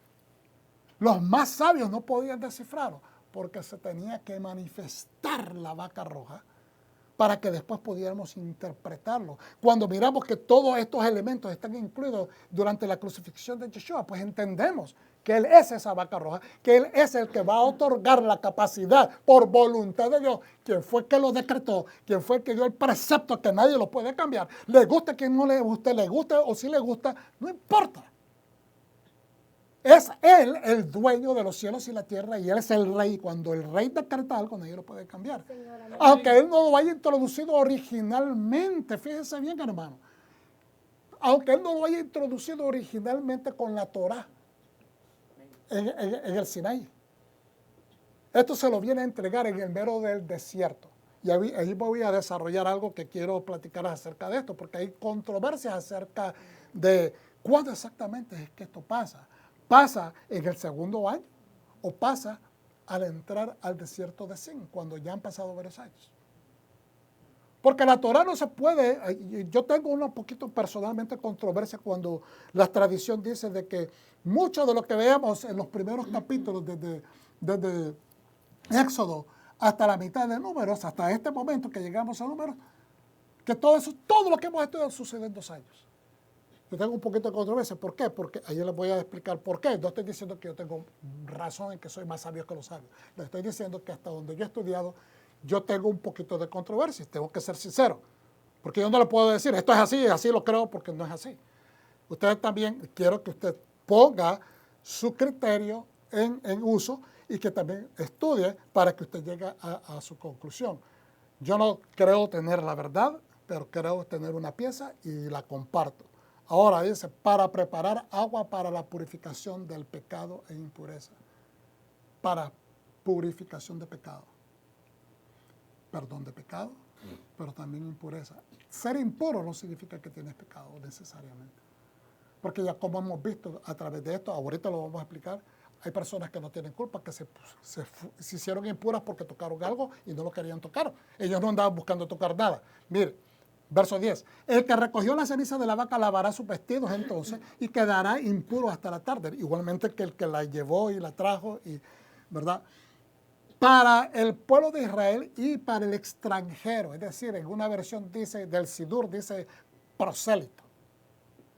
Los más sabios no podían descifrarlo, porque se tenía que manifestar la vaca roja para que después pudiéramos interpretarlo. Cuando miramos que todos estos elementos están incluidos durante la crucifixión de Yeshua, pues entendemos que Él es esa vaca roja, que Él es el que va a otorgar la capacidad por voluntad de Dios, quien fue que lo decretó, quien fue que dio el precepto que nadie lo puede cambiar. Le guste que no le guste o si le gusta, no importa. Es Él el dueño de los cielos y la tierra y Él es el rey. Cuando el rey decreta algo, nadie lo puede cambiar. Aunque Él no lo haya introducido originalmente, fíjense bien, hermano. Aunque Él no lo haya introducido originalmente con la Torá en el Sinaí. Esto se lo viene a entregar en el mero del desierto. Y ahí voy a desarrollar algo que quiero platicar acerca de esto, porque hay controversias acerca de cuándo exactamente es que esto pasa. ¿Pasa en el segundo año o pasa al entrar al desierto de Sin, cuando ya han pasado varios años? Porque la Torah no se puede, yo tengo un poquito personalmente controversia cuando la tradición dice de que mucho de lo que veamos en los primeros capítulos desde Éxodo hasta la mitad de Números, hasta este momento que llegamos a Números, que todo lo que hemos estudiado sucede en 2 años. Yo tengo un poquito de controversia. ¿Por qué? Porque ahí les voy a explicar por qué. No estoy diciendo que yo tengo razón en que soy más sabio que los sabios. Les estoy diciendo que hasta donde yo he estudiado, yo tengo un poquito de controversia. Tengo que ser sincero. Porque yo no le puedo decir, esto es así lo creo, porque no es así. Ustedes también, quiero que usted ponga su criterio en uso y que también estudie para que usted llegue a su conclusión. Yo no creo tener la verdad, pero creo tener una pieza y la comparto. Ahora dice, para preparar agua para la purificación del pecado e impureza. Para purificación de pecado. Perdón de pecado, pero también impureza. Ser impuro no significa que tienes pecado necesariamente. Porque ya como hemos visto a través de esto, ahorita lo vamos a explicar, hay personas que no tienen culpa, que se hicieron impuras porque tocaron algo y no lo querían tocar. Ellos no andaban buscando tocar nada. Mire, verso 10. El que recogió la ceniza de la vaca lavará sus vestidos entonces y quedará impuro hasta la tarde. Igualmente que el que la llevó y la trajo, ¿verdad? Para el pueblo de Israel y para el extranjero. Es decir, en una versión dice, del Sidur dice prosélito.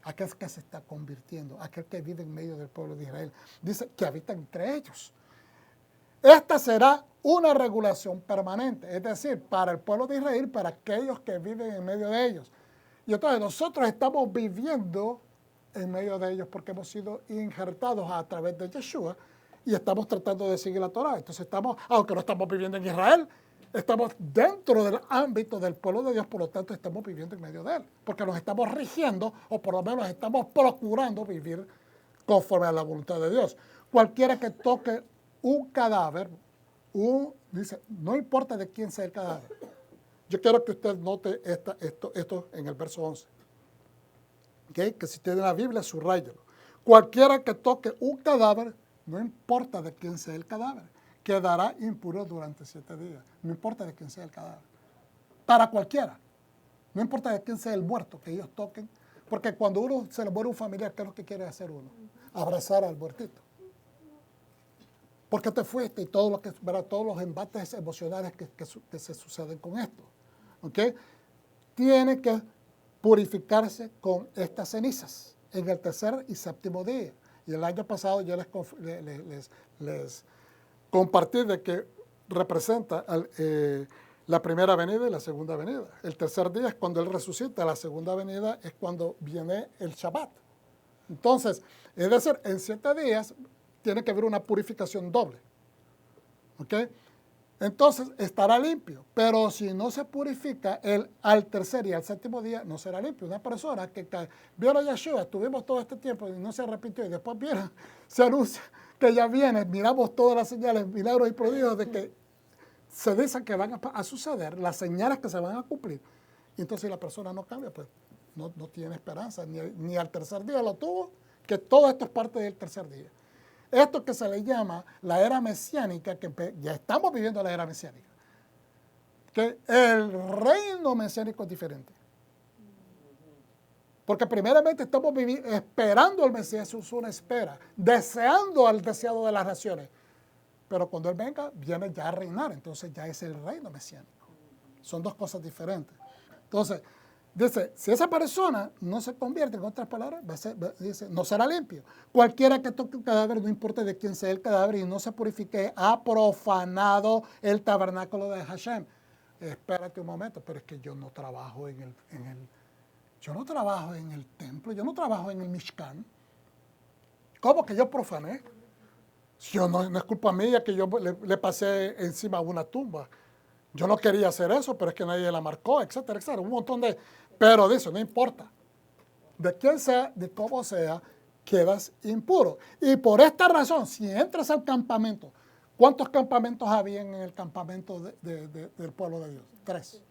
Aquel que se está convirtiendo, aquel que vive en medio del pueblo de Israel. Dice que habita entre ellos. Esta será una regulación permanente, es decir, para el pueblo de Israel, para aquellos que viven en medio de ellos. Y entonces nosotros estamos viviendo en medio de ellos porque hemos sido injertados a través de Yeshua y estamos tratando de seguir la Torah. Entonces estamos, aunque no estamos viviendo en Israel, estamos dentro del ámbito del pueblo de Dios, por lo tanto estamos viviendo en medio de él, porque nos estamos rigiendo, o por lo menos estamos procurando vivir conforme a la voluntad de Dios. Cualquiera que toque un cadáver, dice, no importa de quién sea el cadáver. Yo quiero que usted note esto en el verso 11. ¿Okay? Que si tiene la Biblia, subrayelo. Cualquiera que toque un cadáver, no importa de quién sea el cadáver, quedará impuro durante 7 días. No importa de quién sea el cadáver. Para cualquiera. No importa de quién sea el muerto que ellos toquen. Porque cuando uno se le muere un familiar, ¿qué es lo que quiere hacer uno? Abrazar al muertito. Porque te fuiste y todos los embates emocionales que se suceden con esto. ¿Okay? Tiene que purificarse con estas cenizas en el tercer y séptimo día. Y el año pasado yo les compartí de que representa la primera venida y la segunda venida. El tercer día es cuando Él resucita, la segunda venida es cuando viene el Shabbat. Entonces, es decir, en 7 días tiene que haber una purificación doble. ¿Ok? Entonces estará limpio, pero si no se purifica, al tercer y al séptimo día no será limpio. Una persona que vio a Yeshua, estuvimos todo este tiempo y no se arrepintió, y después viene, se anuncia que ya viene, miramos todas las señales, milagros y prodigios de que se dicen que van a suceder, las señales que se van a cumplir. Y entonces si la persona no cambia, pues no tiene esperanza, ni al tercer día lo tuvo, que todo esto es parte del tercer día. Esto que se le llama la era mesiánica, que ya estamos viviendo la era mesiánica, que el reino mesiánico es diferente. Porque primeramente estamos esperando al Mesías, es una espera, deseando al deseado de las naciones. Pero cuando Él venga, viene ya a reinar, entonces ya es el reino mesiánico. Son dos cosas diferentes. Entonces, dice, si esa persona no se convierte, en otras palabras, dice, no será limpio. Cualquiera que toque un cadáver, no importa de quién sea el cadáver, y no se purifique, ha profanado el tabernáculo de Hashem. Espérate un momento, pero es que yo no trabajo yo no trabajo en el templo, yo no trabajo en el Mishkan. ¿Cómo que yo profané? Yo no es culpa mía que yo le pasé encima a una tumba. Yo no quería hacer eso, pero es que nadie la marcó, etcétera, etcétera. Un montón de... Pero de eso no importa. De quién sea, de cómo sea, quedas impuro. Y por esta razón, si entras al campamento, ¿cuántos campamentos había en el campamento del pueblo de Dios? 3.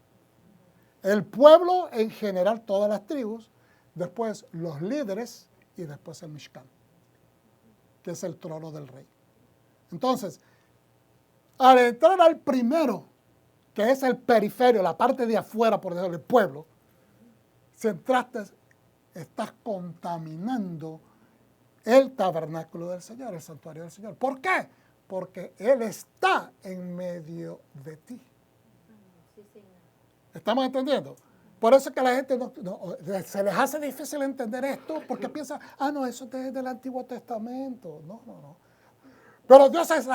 El pueblo en general, todas las tribus, después los líderes y después el Mishkan, que es el trono del rey. Entonces, al entrar al primero, que es el periferio, la parte de afuera, por decirlo, el pueblo, si entraste, estás contaminando el tabernáculo del Señor, el santuario del Señor. ¿Por qué? Porque Él está en medio de ti.
Sí, señor.
¿Estamos entendiendo? Por eso es que a la gente se les hace difícil entender esto, porque piensa, no, eso es desde el Antiguo Testamento. No. Pero Dios es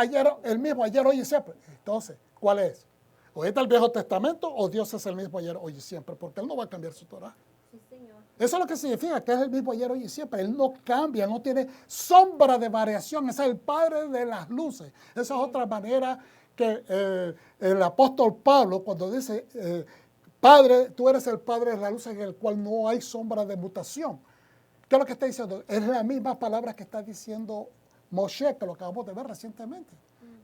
el mismo ayer, hoy y siempre. Entonces, ¿cuál es? O es del Viejo Testamento o Dios es el mismo ayer, hoy y siempre, porque Él no va a cambiar su Torah.
Sí, señor.
Eso es lo que significa, que es el mismo ayer, hoy y siempre. Él no cambia, no tiene sombra de variación. Ese es el Padre de las luces. Esa es otra manera que el apóstol Pablo, cuando dice, Padre, tú eres el Padre de las luces en el cual no hay sombra de mutación. ¿Qué es lo que está diciendo? Es la misma palabra que está diciendo Moshe, que lo acabamos de ver recientemente.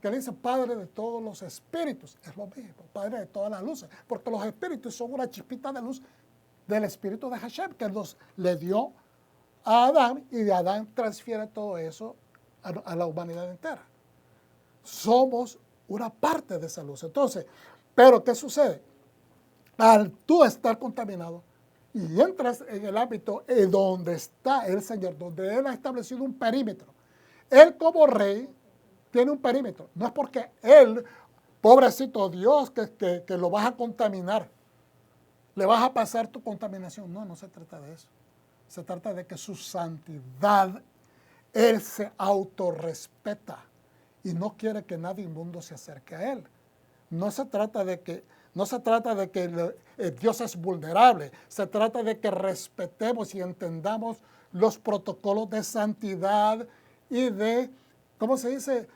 Que le dice Padre de todos los espíritus. Es lo mismo, Padre de todas las luces. Porque los espíritus son una chispita de luz del espíritu de Hashem, que le dio a Adán, y de Adán transfiere todo eso a la humanidad entera. Somos una parte de esa luz. Entonces, pero ¿qué sucede? Al tú estar contaminado y entras en el ámbito donde está el Señor, donde Él ha establecido un perímetro. Él como rey tiene un perímetro. No es porque Él, pobrecito Dios, que lo vas a contaminar, le vas a pasar tu contaminación. No, no se trata de eso. Se trata de que su santidad, Él se autorrespeta y no quiere que nadie inmundo se acerque a Él. No se trata de que Dios es vulnerable. Se trata de que respetemos y entendamos los protocolos de santidad y de, ¿cómo se dice?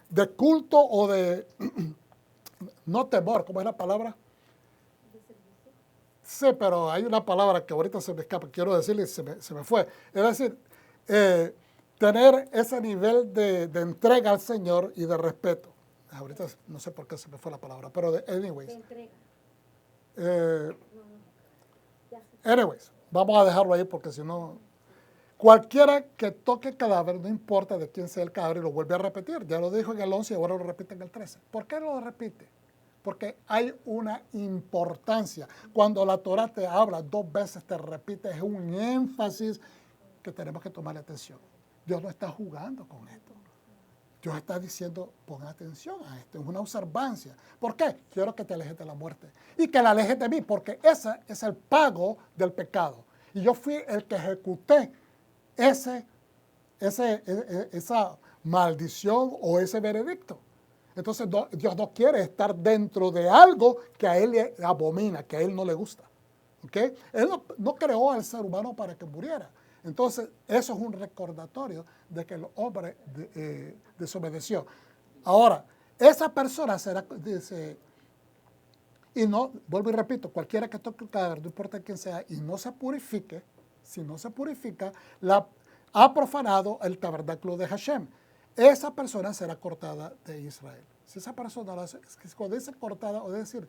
De culto o de, no temor, ¿cómo es la palabra? Sí, pero hay una palabra que ahorita se me escapa, quiero decirle y se me fue. Es decir, tener ese nivel de entrega al Señor y de respeto. Ahorita no sé por qué se me fue la palabra, pero anyways.
De entrega.
Anyways, vamos a dejarlo ahí porque si no, cualquiera que toque cadáver, no importa de quién sea el cadáver, y lo vuelve a repetir. Ya lo dijo en el 11 y ahora lo repite en el 13. ¿Por qué lo repite? Porque hay una importancia. Cuando la Torah te habla 2 veces, te repite, es un énfasis que tenemos que tomarle atención. Dios no está jugando con esto. Dios está diciendo, pon atención a esto, es una observancia. ¿Por qué? Quiero que te alejes de la muerte y que la alejes de mí, porque ese es el pago del pecado. Y yo fui el que ejecuté esa maldición o ese veredicto. Entonces Dios no quiere estar dentro de algo que a Él le abomina, que a Él no le gusta. ¿Okay? Él no creó al ser humano para que muriera. Entonces, eso es un recordatorio de que el hombre desobedeció. Ahora, esa persona será, dice, y no, vuelvo y repito, cualquiera que toque el cadáver, no importa quién sea, y no se purifique, si no se purifica, ha profanado el tabernáculo de Hashem. Esa persona será cortada de Israel. Si esa persona lo hace, cuando dice cortada, o decir,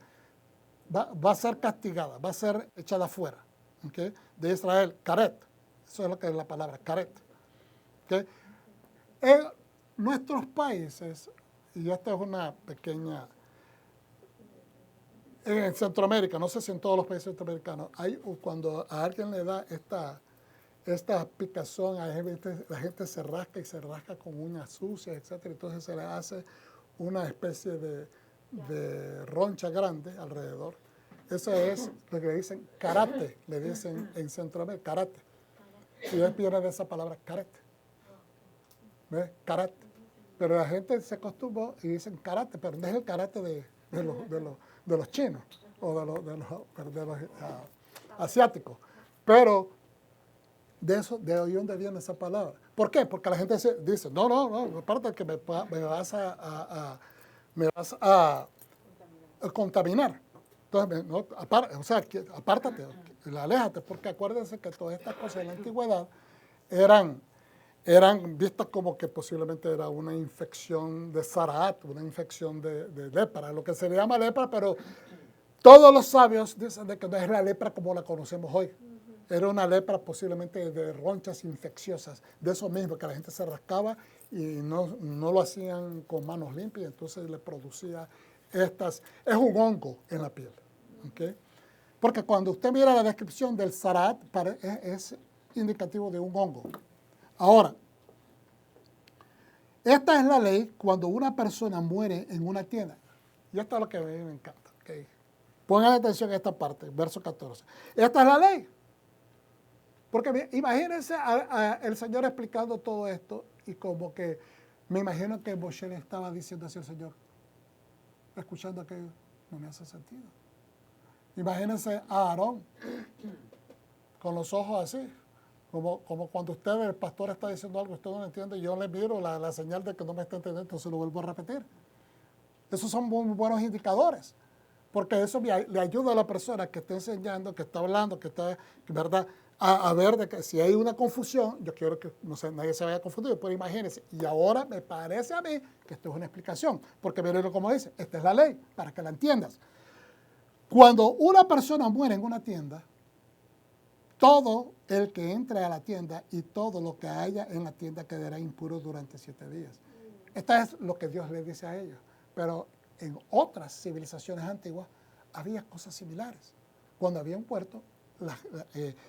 va a ser castigada, va a ser echada fuera, ¿okay? De Israel, karet. Eso es lo que es la palabra, karet. ¿Okay? En nuestros países, y esta es una pequeña, en Centroamérica, no sé si en todos los países centroamericanos, cuando a alguien le da esta picazón, la gente se rasca y se rasca con uñas sucias, etc. Entonces se le hace una especie de roncha grande alrededor. Eso es lo que le dicen karate, le dicen en Centroamérica, karate. Y él viene de esa palabra karate. ¿Ves? Karate. Pero la gente se acostumbró y dicen karate, pero no es el karate de los chinos o de los asiáticos. Pero de ahí donde viene esa palabra. ¿Por qué? Porque la gente dice, no, aparte que me vas a contaminar. Entonces, apártate, aléjate, porque acuérdense que todas estas cosas en la antigüedad eran vistas como que posiblemente era una infección de Saraat, una infección de lepra, lo que se le llama lepra, pero todos los sabios dicen de que no es la lepra como la conocemos hoy. Era una lepra posiblemente de ronchas infecciosas, de eso mismo, que la gente se rascaba y no lo hacían con manos limpias, entonces le producía es un hongo en la piel. ¿Okay? Porque cuando usted mira la descripción del Saraat, es indicativo de un hongo. Ahora, esta es la ley cuando una persona muere en una tienda. Y esto es lo que a mí me encanta. ¿Okay? Pongan atención a esta parte, verso 14. Esta es la ley. Porque imagínense el Señor explicando todo esto y como que me imagino que Moshe le estaba diciendo así al Señor, escuchando aquello, no me hace sentido. Imagínense a Aarón con los ojos así, como cuando el pastor está diciendo algo, usted no lo entiende, yo le miro la señal de que no me está entendiendo, entonces lo vuelvo a repetir. Esos son muy buenos indicadores, porque eso le ayuda a la persona que está enseñando, que está hablando, ¿verdad?, a ver de que si hay una confusión, yo quiero que no sé, nadie se vaya confundido, pero imagínense, y ahora me parece a mí que esto es una explicación, porque miren como dice, esta es la ley, para que la entiendas. Cuando una persona muere en una tienda, todo el que entre a la tienda y todo lo que haya en la tienda quedará impuro durante 7 días. Esto es lo que Dios le dice a ellos, pero en otras civilizaciones antiguas había cosas similares. Cuando había un puerto,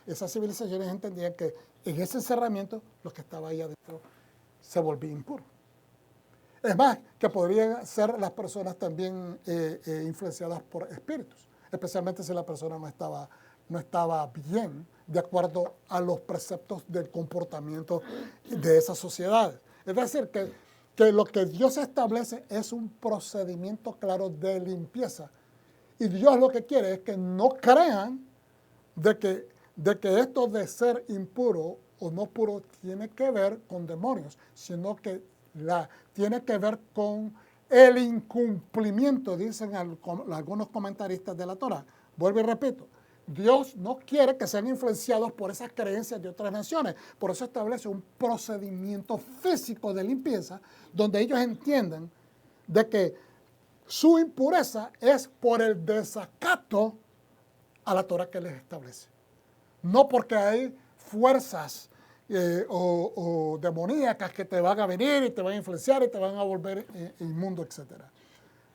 esas civilizaciones entendían que en ese encerramiento lo que estaba ahí adentro se volvía impuro. Es más, que podrían ser las personas también influenciadas por espíritus, especialmente si la persona no estaba bien de acuerdo a los preceptos del comportamiento de esas sociedades. Es decir, que lo que Dios establece es un procedimiento claro de limpieza. Y Dios lo que quiere es que no crean de que esto de ser impuro o no puro tiene que ver con demonios, sino que tiene que ver con el incumplimiento, dicen algunos comentaristas de la Torah. Vuelvo y repito, Dios no quiere que sean influenciados por esas creencias de otras naciones. Por eso establece un procedimiento físico de limpieza donde ellos entiendan de que su impureza es por el desacato a la Torah que les establece. No porque hay fuerzas o demoníacas que te van a venir y te van a influenciar y te van a volver inmundo, etc.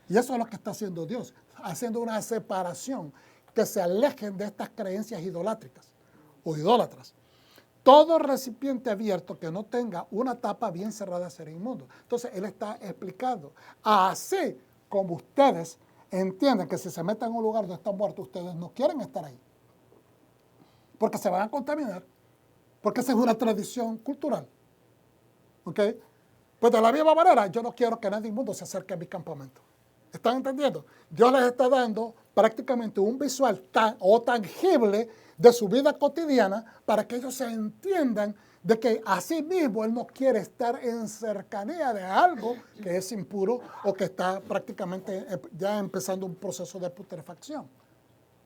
Y eso es lo que está haciendo Dios, haciendo una separación, que se alejen de estas creencias idolátricas o idólatras. Todo recipiente abierto que no tenga una tapa bien cerrada será inmundo. Entonces, él está explicando, así como ustedes entienden que si se meten en un lugar donde están muertos, ustedes no quieren estar ahí, porque se van a contaminar, porque esa es una tradición cultural. ¿Ok? Pues de la misma manera, yo no quiero que nadie inmundo se acerque a mi campamento. ¿Están entendiendo? Dios les está dando prácticamente un visual tangible de su vida cotidiana para que ellos se entiendan de que así mismo Él no quiere estar en cercanía de algo que es impuro o que está prácticamente ya empezando un proceso de putrefacción.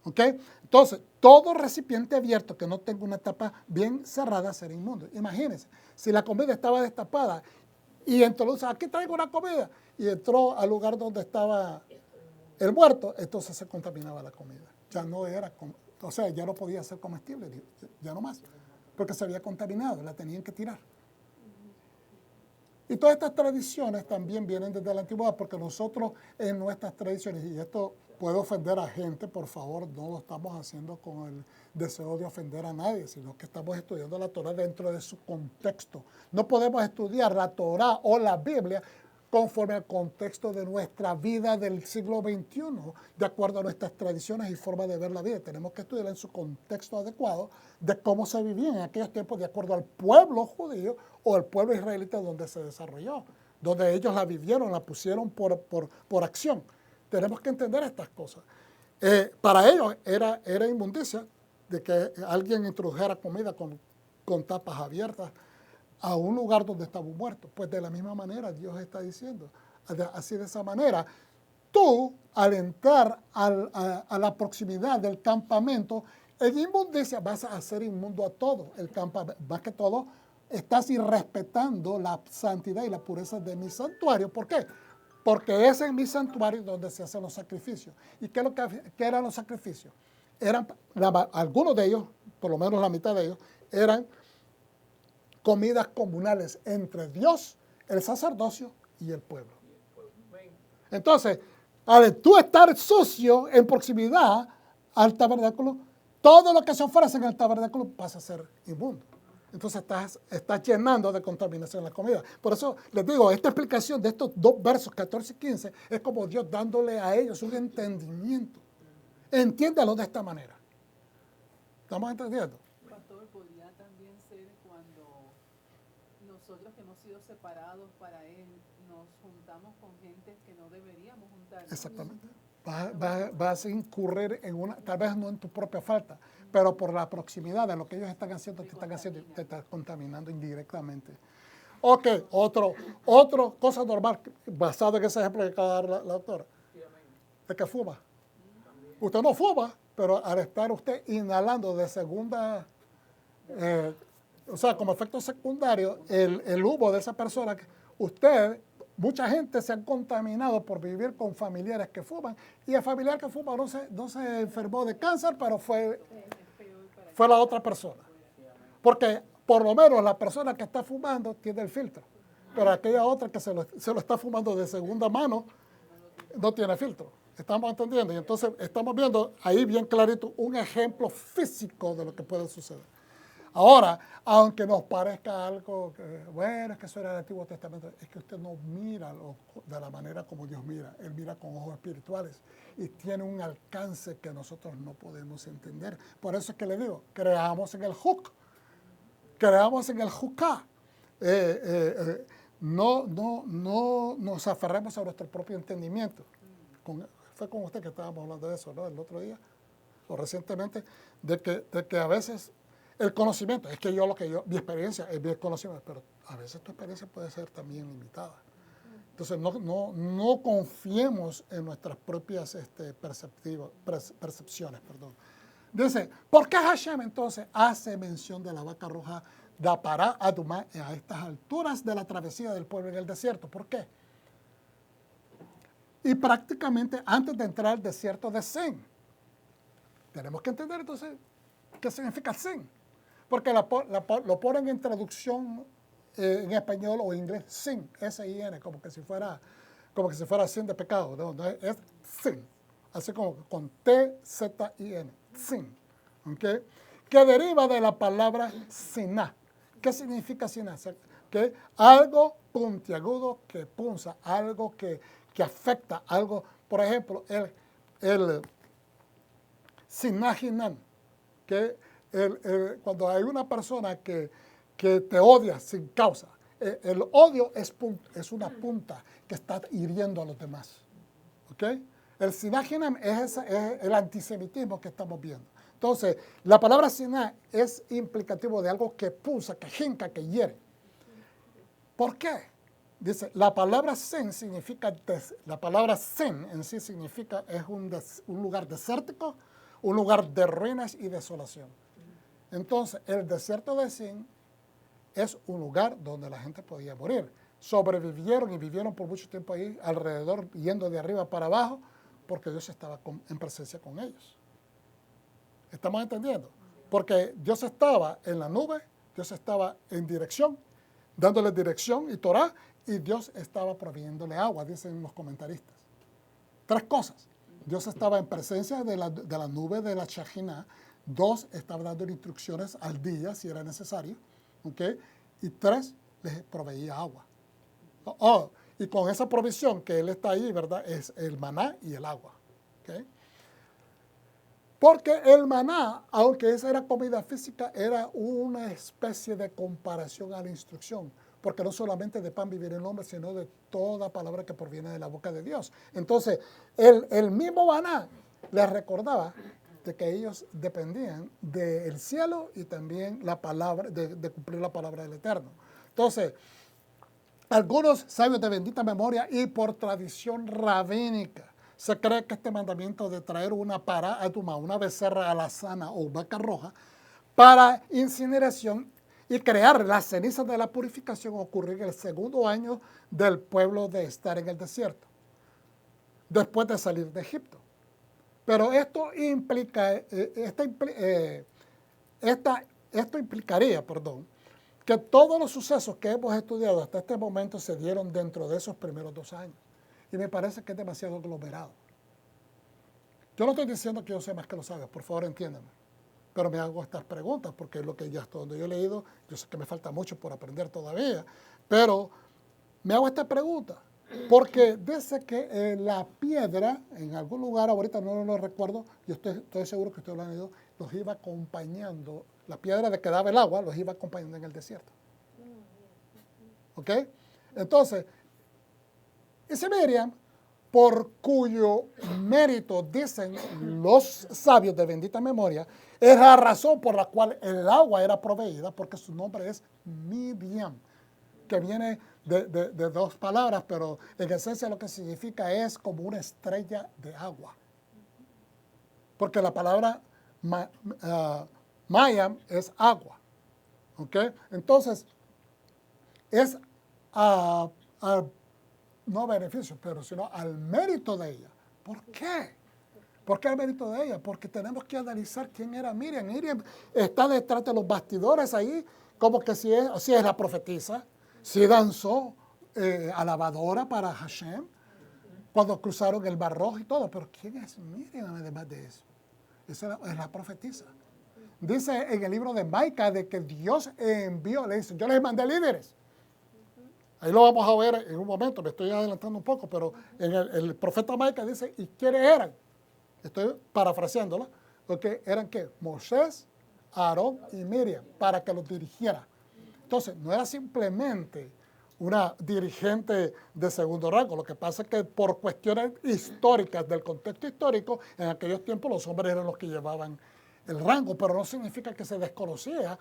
¿Ok? Entonces, todo recipiente abierto que no tenga una tapa bien cerrada será inmundo. Imagínense, si la comida estaba destapada y entonces aquí traigo una comida y entró al lugar donde estaba el muerto, entonces se contaminaba la comida. Ya no era, o sea, ya no podía ser comestible, ya no más, porque se había contaminado, la tenían que tirar. Y todas estas tradiciones también vienen desde la antigüedad, porque nosotros en nuestras tradiciones, y esto puede ofender a gente, por favor, no lo estamos haciendo con el deseo de ofender a nadie, sino que estamos estudiando la Torah dentro de su contexto. No podemos estudiar la Torah o la Biblia conforme al contexto de nuestra vida del siglo XXI, de acuerdo a nuestras tradiciones y formas de ver la vida. Tenemos que estudiarla en su contexto adecuado de cómo se vivía en aquellos tiempos de acuerdo al pueblo judío o al pueblo israelita donde se desarrolló, donde ellos la vivieron, la pusieron por acción. Tenemos que entender estas cosas. Para ellos era inmundicia de que alguien introdujera comida con tapas abiertas a un lugar donde estaba un muerto. Pues de la misma manera Dios está diciendo, así de esa manera, tú al entrar a la proximidad del campamento, en inmundicia vas a hacer inmundo a todo el campamento. Más que todo, estás irrespetando la santidad y la pureza de mi santuario. ¿Por qué? Porque es en mi santuario donde se hacen los sacrificios. ¿Y qué eran los sacrificios? Algunos de ellos, por lo menos la mitad de ellos, eran comidas comunales entre Dios, el sacerdocio y el pueblo. Entonces, al tú estar sucio en proximidad al tabernáculo, todo lo que se ofrece en el tabernáculo pasa a ser inmundo. Entonces estás llenando de contaminación la comida. Por eso les digo, esta explicación de estos dos versos 14 y 15 es como Dios dándole a ellos un entendimiento. Entiéndalo de esta manera. ¿Estamos entendiendo?
Pastor, podría también ser cuando nosotros que hemos sido separados para Él, nos juntamos con gente que no deberíamos juntarnos.
Exactamente. Vas a incurrir en tal vez no en tu propia falta, pero por la proximidad de lo que ellos están haciendo, te estás contaminando indirectamente. Ok, otra cosa normal, basado en ese ejemplo que acaba de dar la doctora, es que fuma. Usted no fuma, pero al estar usted inhalando de segunda O sea, como efecto secundario, el humo de esa persona, mucha gente se ha contaminado por vivir con familiares que fuman, y el familiar que fuma no se enfermó de cáncer, pero fue la otra persona. Porque por lo menos la persona que está fumando tiene el filtro, pero aquella otra que se lo está fumando de segunda mano no tiene filtro. ¿Estamos entendiendo? Y entonces estamos viendo ahí bien clarito un ejemplo físico de lo que puede suceder. Ahora, aunque nos parezca algo que, bueno, es que eso era el Antiguo Testamento, es que usted no mira de la manera como Dios mira. Él mira con ojos espirituales y tiene un alcance que nosotros no podemos entender. Por eso es que le digo, creamos en el Juk, creamos en el Juká. No nos aferremos a nuestro propio entendimiento. Fue con usted que estábamos hablando de eso, ¿no? El otro día, o recientemente, de que a veces el conocimiento, es que mi experiencia es mi conocimiento, pero a veces tu experiencia puede ser también limitada. Entonces, no confiemos en nuestras propias percepciones. Dice, ¿por qué Hashem entonces hace mención de la vaca roja de Pará Adumá a estas alturas de la travesía del pueblo en el desierto? ¿Por qué? Y prácticamente antes de entrar al desierto de Sin. Tenemos que entender entonces qué significa Sin. Porque lo ponen en traducción en español o inglés Sin, S-I-N, como que si fuera sin de pecado. No, es Sin, así como con T-Z-I-N, Sin. ¿Okay? Que deriva de la palabra Siná. ¿Qué significa Siná? Que algo puntiagudo que punza, algo que afecta, algo, por ejemplo, el Sinajinan, que cuando hay una persona que te odia sin causa, el odio es una punta que está hiriendo a los demás. ¿Okay? El Sinajinan es el antisemitismo que estamos viendo. Entonces, la palabra siná es implicativo de algo que punza, que jinca, que hiere. ¿Por qué? Dice, la palabra sen en sí significa, es un lugar desértico, un lugar de ruinas y desolación. Entonces, el desierto de Sin es un lugar donde la gente podía morir. Sobrevivieron y vivieron por mucho tiempo ahí alrededor, yendo de arriba para abajo, porque Dios estaba en presencia con ellos. ¿Estamos entendiendo? Porque Dios estaba en la nube, Dios estaba en dirección, dándole dirección y Torah, y Dios estaba proveyéndole agua, dicen los comentaristas. Tres cosas. Dios estaba en presencia de la nube de la Shejinah. 2, estaba dando instrucciones al día si era necesario. ¿Okay? Y 3, les proveía agua. Y con esa provisión que Él está ahí, ¿verdad? Es el maná y el agua. ¿Okay? Porque el maná, aunque esa era comida física, era una especie de comparación a la instrucción. Porque no solamente de pan vivirá el hombre, sino de toda palabra que proviene de la boca de Dios. Entonces, el mismo maná les recordaba de que ellos dependían del cielo y también la palabra, de cumplir la palabra del Eterno. Entonces, algunos sabios de bendita memoria y por tradición rabínica, se cree que este mandamiento de traer una pará adumá, una becerra alazana o vaca roja, para incineración y crear las cenizas de la purificación ocurrió en el segundo año del pueblo de estar en el desierto, después de salir de Egipto. Pero esto implicaría, que todos los sucesos que hemos estudiado hasta este momento se dieron dentro de esos primeros 2 años. Y me parece que es demasiado aglomerado. Yo no estoy diciendo que yo sé más que los sabios, por favor entiéndame. Pero me hago estas preguntas porque es lo que ya hasta donde yo he leído, yo sé que me falta mucho por aprender todavía, pero me hago esta pregunta. Porque dice que la piedra, en algún lugar, ahorita no lo recuerdo, yo estoy seguro que ustedes lo han leído, los iba acompañando, la piedra de que daba el agua, los iba acompañando en el desierto. ¿Ok? Entonces, ese Miriam, por cuyo mérito dicen los sabios de bendita memoria, es la razón por la cual el agua era proveída, porque su nombre es Miriam, que viene de 2 palabras, pero en esencia lo que significa es como una estrella de agua. Porque la palabra Mayam es agua, ¿Ok? Entonces, es no beneficio, pero sino al mérito de ella. ¿Por qué? ¿Por qué al mérito de ella? Porque tenemos que analizar quién era Miriam. Miriam está detrás de los bastidores ahí, como que si es la profetisa, si danzó alabadora para Hashem, cuando cruzaron el Mar Rojo y todo. Pero ¿quién es Miriam además de eso? Esa es la profetisa. Dice en el libro de Maica de que Dios envió, le dice, yo les mandé líderes. Ahí lo vamos a ver en un momento, me estoy adelantando un poco, pero en el profeta Maica dice, ¿y quiénes eran? Estoy parafraseándola, porque eran ¿qué? Moisés, Aarón y Miriam, para que los dirigiera. Entonces, no era simplemente una dirigente de segundo rango, lo que pasa es que por cuestiones históricas, del contexto histórico, en aquellos tiempos los hombres eran los que llevaban el rango, pero no significa que se desconocía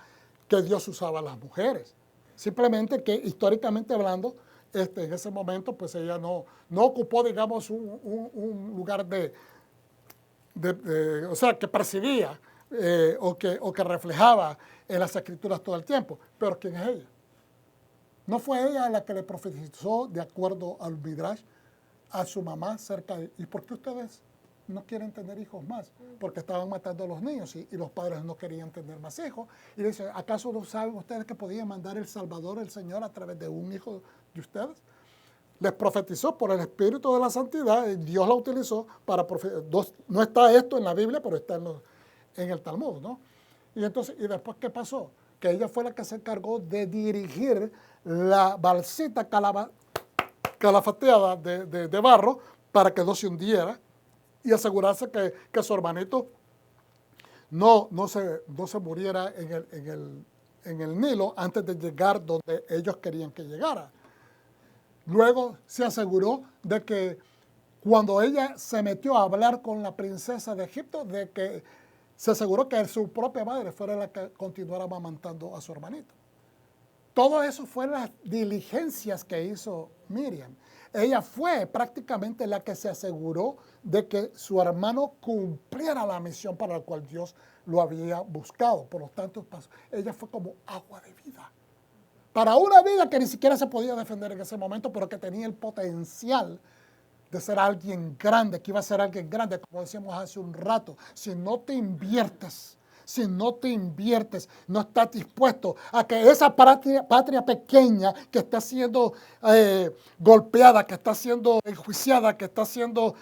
que Dios usaba a las mujeres. Simplemente que históricamente hablando, en ese momento, pues ella no ocupó, digamos, un lugar o sea, que presidía o que reflejaba en las escrituras todo el tiempo. Pero ¿quién es ella? No fue ella la que le profetizó, de acuerdo al Midrash, a su mamá cerca de... ¿Y por qué ustedes no quieren tener hijos más? Porque estaban matando a los niños y los padres no querían tener más hijos. Y dice, ¿acaso no saben ustedes que podían mandar el Salvador, el Señor, a través de un hijo de ustedes? Les profetizó por el Espíritu de la Santidad, y Dios la utilizó para profetizar. No está esto en la Biblia, pero está en el Talmud, ¿no? Y entonces, ¿y después qué pasó? Que ella fue la que se encargó de dirigir la balsita calafateada de barro para que no se hundiera y asegurarse que su hermanito no se muriera en el Nilo antes de llegar donde ellos querían que llegara. Luego se aseguró de que cuando ella se metió a hablar con la princesa de Egipto, de que se aseguró que su propia madre fuera la que continuara amamantando a su hermanito. Todo eso fue las diligencias que hizo Miriam. Ella fue prácticamente la que se aseguró de que su hermano cumpliera la misión para la cual Dios lo había buscado. Por lo tanto, ella fue como agua de vida. Para una vida que ni siquiera se podía defender en ese momento, pero que tenía el potencial de ser alguien grande, que iba a ser alguien grande, como decíamos hace un rato. Si no te inviertes, no estás dispuesto a que esa patria pequeña que está siendo golpeada, que está siendo enjuiciada, que está siendo,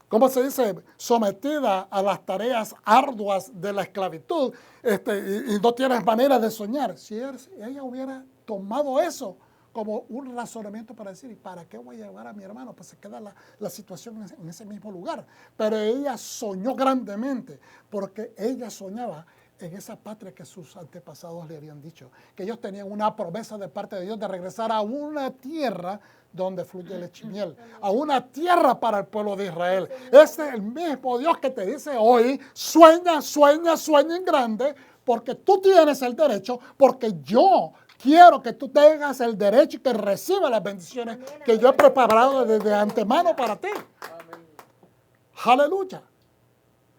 ¿cómo se dice?, sometida a las tareas arduas de la esclavitud, y no tienes manera de soñar. Si ella hubiera tomado eso como un razonamiento para decir, ¿y para qué voy a llevar a mi hermano? Pues se queda la situación en ese mismo lugar. Pero ella soñó grandemente, porque ella soñaba en esa patria que sus antepasados le habían dicho, que ellos tenían una promesa de parte de Dios de regresar a una tierra donde fluye leche y miel, a una tierra para el pueblo de Israel. Ese es el mismo Dios que te dice hoy, sueña en grande, porque tú tienes el derecho, porque yo quiero que tú tengas el derecho y que recibas las bendiciones que yo he preparado desde antemano para ti. Amén. Aleluya.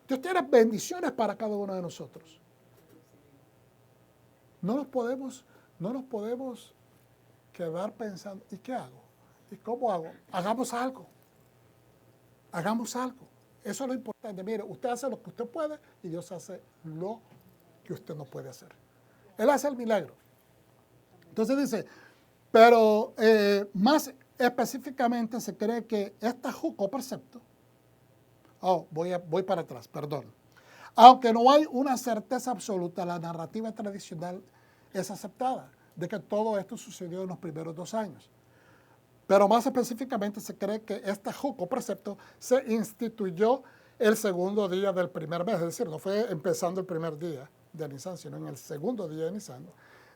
Dios tiene bendiciones para cada uno de nosotros. No nos podemos quedar pensando, ¿y qué hago? ¿Y cómo hago? Hagamos algo. Eso es lo importante. Mire, usted hace lo que usted puede y Dios hace lo que usted no puede hacer. Él hace el milagro. Entonces dice, pero más específicamente se cree que esta juco percepto, voy para atrás, perdón. Aunque no hay una certeza absoluta, la narrativa tradicional es aceptada de que todo esto sucedió en los primeros 2 años. Pero más específicamente se cree que este juco precepto se instituyó el segundo día del primer mes, es decir, no fue empezando el primer día de Nisan, sino en el segundo día de Nisan,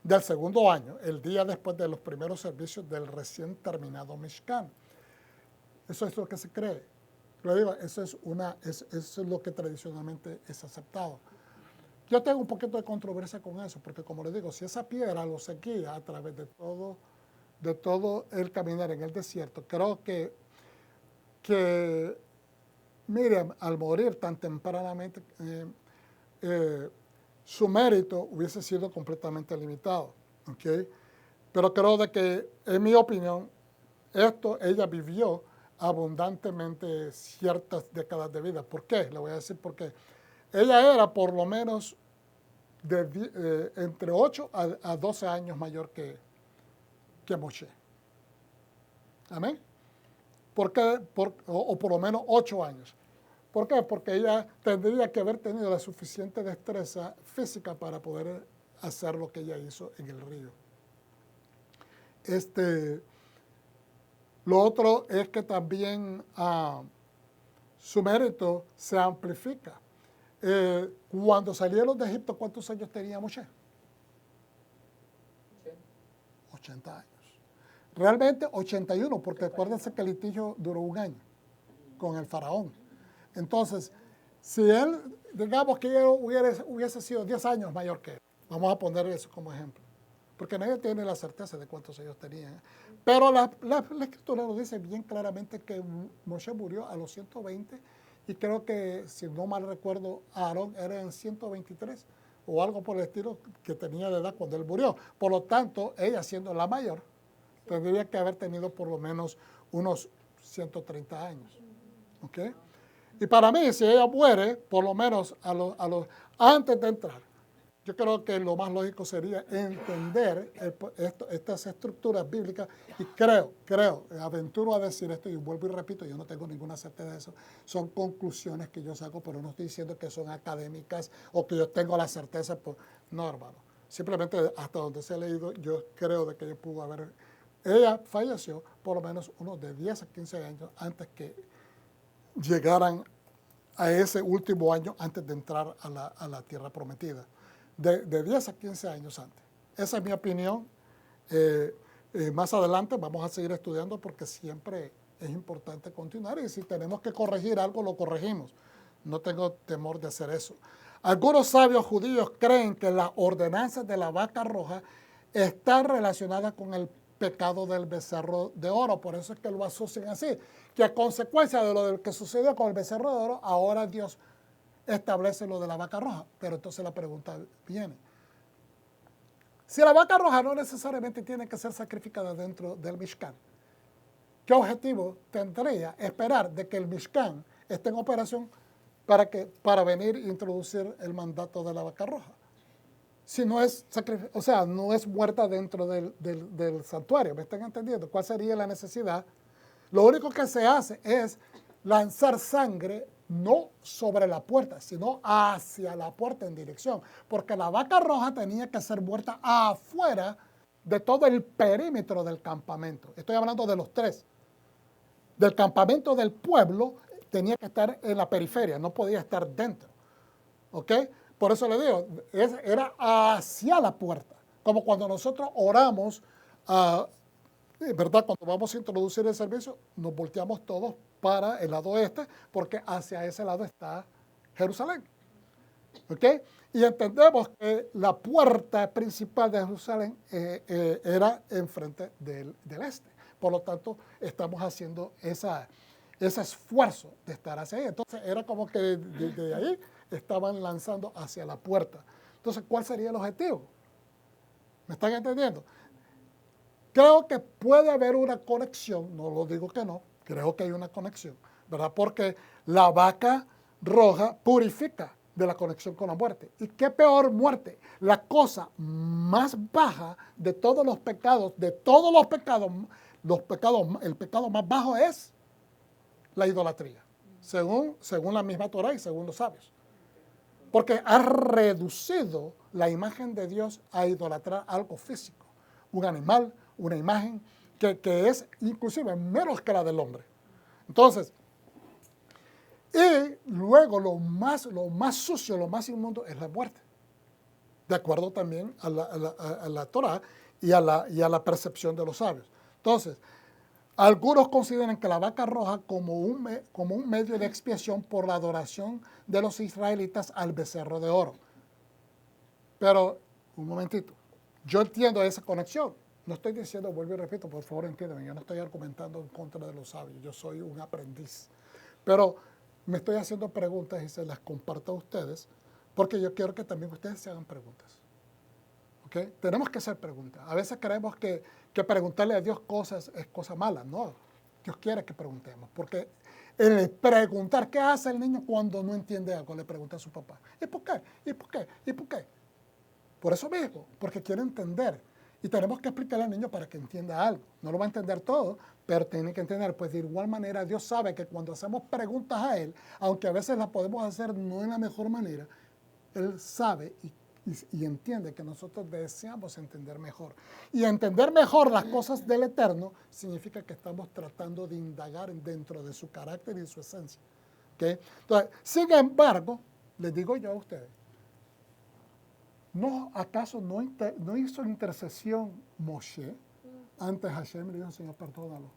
del segundo año, el día después de los primeros servicios del recién terminado Mishkan. Eso es lo que se cree. Lo digo, eso es lo que tradicionalmente es aceptado. Yo tengo un poquito de controversia con eso, porque como les digo, si esa piedra lo seguía a través de todo el caminar en el desierto, creo que Miriam, al morir tan tempranamente, su mérito hubiese sido completamente limitado. ¿Okay? Pero creo de que, en mi opinión, ella vivió abundantemente ciertas décadas de vida. ¿Por qué? Le voy a decir por qué. Ella era por lo menos entre 8 a 12 años mayor que Moshe. ¿Amén? ¿Por qué? O por lo menos 8 años. ¿Por qué? Porque ella tendría que haber tenido la suficiente destreza física para poder hacer lo que ella hizo en el río. Lo otro es que también su mérito se amplifica. Cuando salieron de Egipto, ¿cuántos años tenía Moshe? 80 años. Realmente 81, porque acuérdense que el litigio duró 1 año con el faraón. Entonces, si él, digamos que él hubiese sido 10 años mayor que él, vamos a poner eso como ejemplo, porque nadie tiene la certeza de cuántos años tenía. Pero la escritura nos dice bien claramente que Moshe murió a los 120 y creo que, si no mal recuerdo, Aarón era en 123 o algo por el estilo que tenía de edad cuando él murió. Por lo tanto, ella siendo la mayor, tendría que haber tenido por lo menos unos 130 años. ¿Ok? Y para mí, si ella muere, por lo menos antes de entrar, yo creo que lo más lógico sería entender estas estructuras bíblicas y creo, aventuro a decir esto y vuelvo y repito, yo no tengo ninguna certeza de eso, son conclusiones que yo saco, pero no estoy diciendo que son académicas o que yo tengo la certeza, no, hermano, simplemente hasta donde se ha leído, yo creo de que ella falleció por lo menos unos de 10 a 15 años antes que llegaran a ese último año antes de entrar a la tierra prometida. De 10 a 15 años antes. Esa es mi opinión. Más adelante vamos a seguir estudiando porque siempre es importante continuar y si tenemos que corregir algo, lo corregimos. No tengo temor de hacer eso. Algunos sabios judíos creen que las ordenanzas de la vaca roja están relacionadas con el pecado del becerro de oro. Por eso es que lo asocian así. Que a consecuencia de lo que sucedió con el becerro de oro, ahora Dios establece lo de la vaca roja. Pero entonces la pregunta viene. Si la vaca roja no necesariamente tiene que ser sacrificada dentro del Mishkan, ¿qué tendría esperar de que el Mishkan esté en operación para venir a introducir el mandato de la vaca roja? Si no es no es muerta dentro del santuario, ¿me están entendiendo? ¿Cuál sería la necesidad? Lo único que se hace es lanzar sangre no sobre la puerta, sino hacia la puerta en dirección, porque la vaca roja tenía que ser muerta afuera de todo el perímetro del campamento. Estoy hablando de los 3. Del campamento del pueblo tenía que estar en la periferia, no podía estar dentro. ¿Ok? Por eso le digo, era hacia la puerta, como cuando nosotros oramos, ¿verdad? Cuando vamos a introducir el servicio, nos volteamos todos para el lado este, porque hacia ese lado está Jerusalén. ¿Ok? Y entendemos que la puerta principal de Jerusalén era enfrente del este. Por lo tanto, estamos haciendo ese esfuerzo de estar hacia ahí. Entonces, era como que desde ahí estaban lanzando hacia la puerta. Entonces, ¿cuál sería el objetivo? ¿Me están entendiendo? Creo que puede haber una conexión, no lo digo que no, creo que hay una conexión, ¿verdad? Porque la vaca roja purifica de la conexión con la muerte. ¿Y qué peor muerte? La cosa más baja de todos los pecados, el pecado más bajo es la idolatría, según la misma Torah y según los sabios. Porque ha reducido la imagen de Dios a idolatrar algo físico, un animal, una imagen que es inclusive menos que la del hombre. Entonces, y luego lo más sucio, lo más inmundo es la muerte, de acuerdo también a la Torah y a la percepción de los sabios. Entonces, algunos consideran que la vaca roja como un medio de expiación por la adoración de los israelitas al becerro de oro. Pero, un momentito, yo entiendo esa conexión. No estoy diciendo, vuelvo y repito, por favor entiéndeme, yo no estoy argumentando en contra de los sabios, yo soy un aprendiz. Pero me estoy haciendo preguntas y se las comparto a ustedes Porque yo quiero que también ustedes se hagan preguntas. ¿Okay? Tenemos que hacer preguntas. A veces creemos que preguntarle a Dios cosas es cosa mala. No, Dios quiere que preguntemos. Porque el preguntar, ¿qué hace el niño cuando no entiende algo? Le pregunta a su papá. ¿Y por qué? ¿Y por qué? ¿Y por qué? Por eso mismo, porque quiere entender. Y tenemos que explicarle al niño para que entienda algo. No lo va a entender todo, pero tiene que entender. Pues de igual manera Dios sabe que cuando hacemos preguntas a Él, aunque a veces las podemos hacer no en la mejor manera, Él sabe y entiende que nosotros deseamos entender mejor. Y entender mejor las cosas del Eterno significa que estamos tratando de indagar dentro de su carácter y su esencia. ¿Okay? Entonces, sin embargo, les digo yo a ustedes, ¿no acaso no hizo intercesión Moshe antes Hashem le dijo, Señor, perdónalo?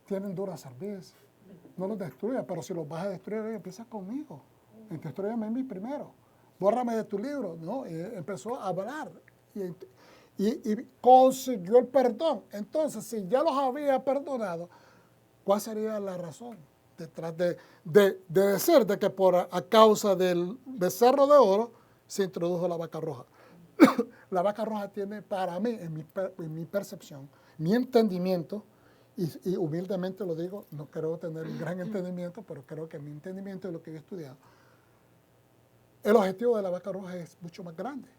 Tienen dura cerviz, no los destruya, pero si los vas a destruir, empieza conmigo. Destrúyame a mí primero. Bórrame de tu libro. ¿No? Y empezó a hablar y consiguió el perdón. Entonces, si ya los había perdonado, ¿cuál sería la razón detrás de decir de que a causa del becerro de oro se introdujo la vaca roja? La vaca roja tiene para mí, en mi percepción, mi entendimiento, y humildemente lo digo, no creo tener un gran entendimiento, pero creo que mi entendimiento de lo que yo he estudiado, el objetivo de la vaca roja es mucho más grande,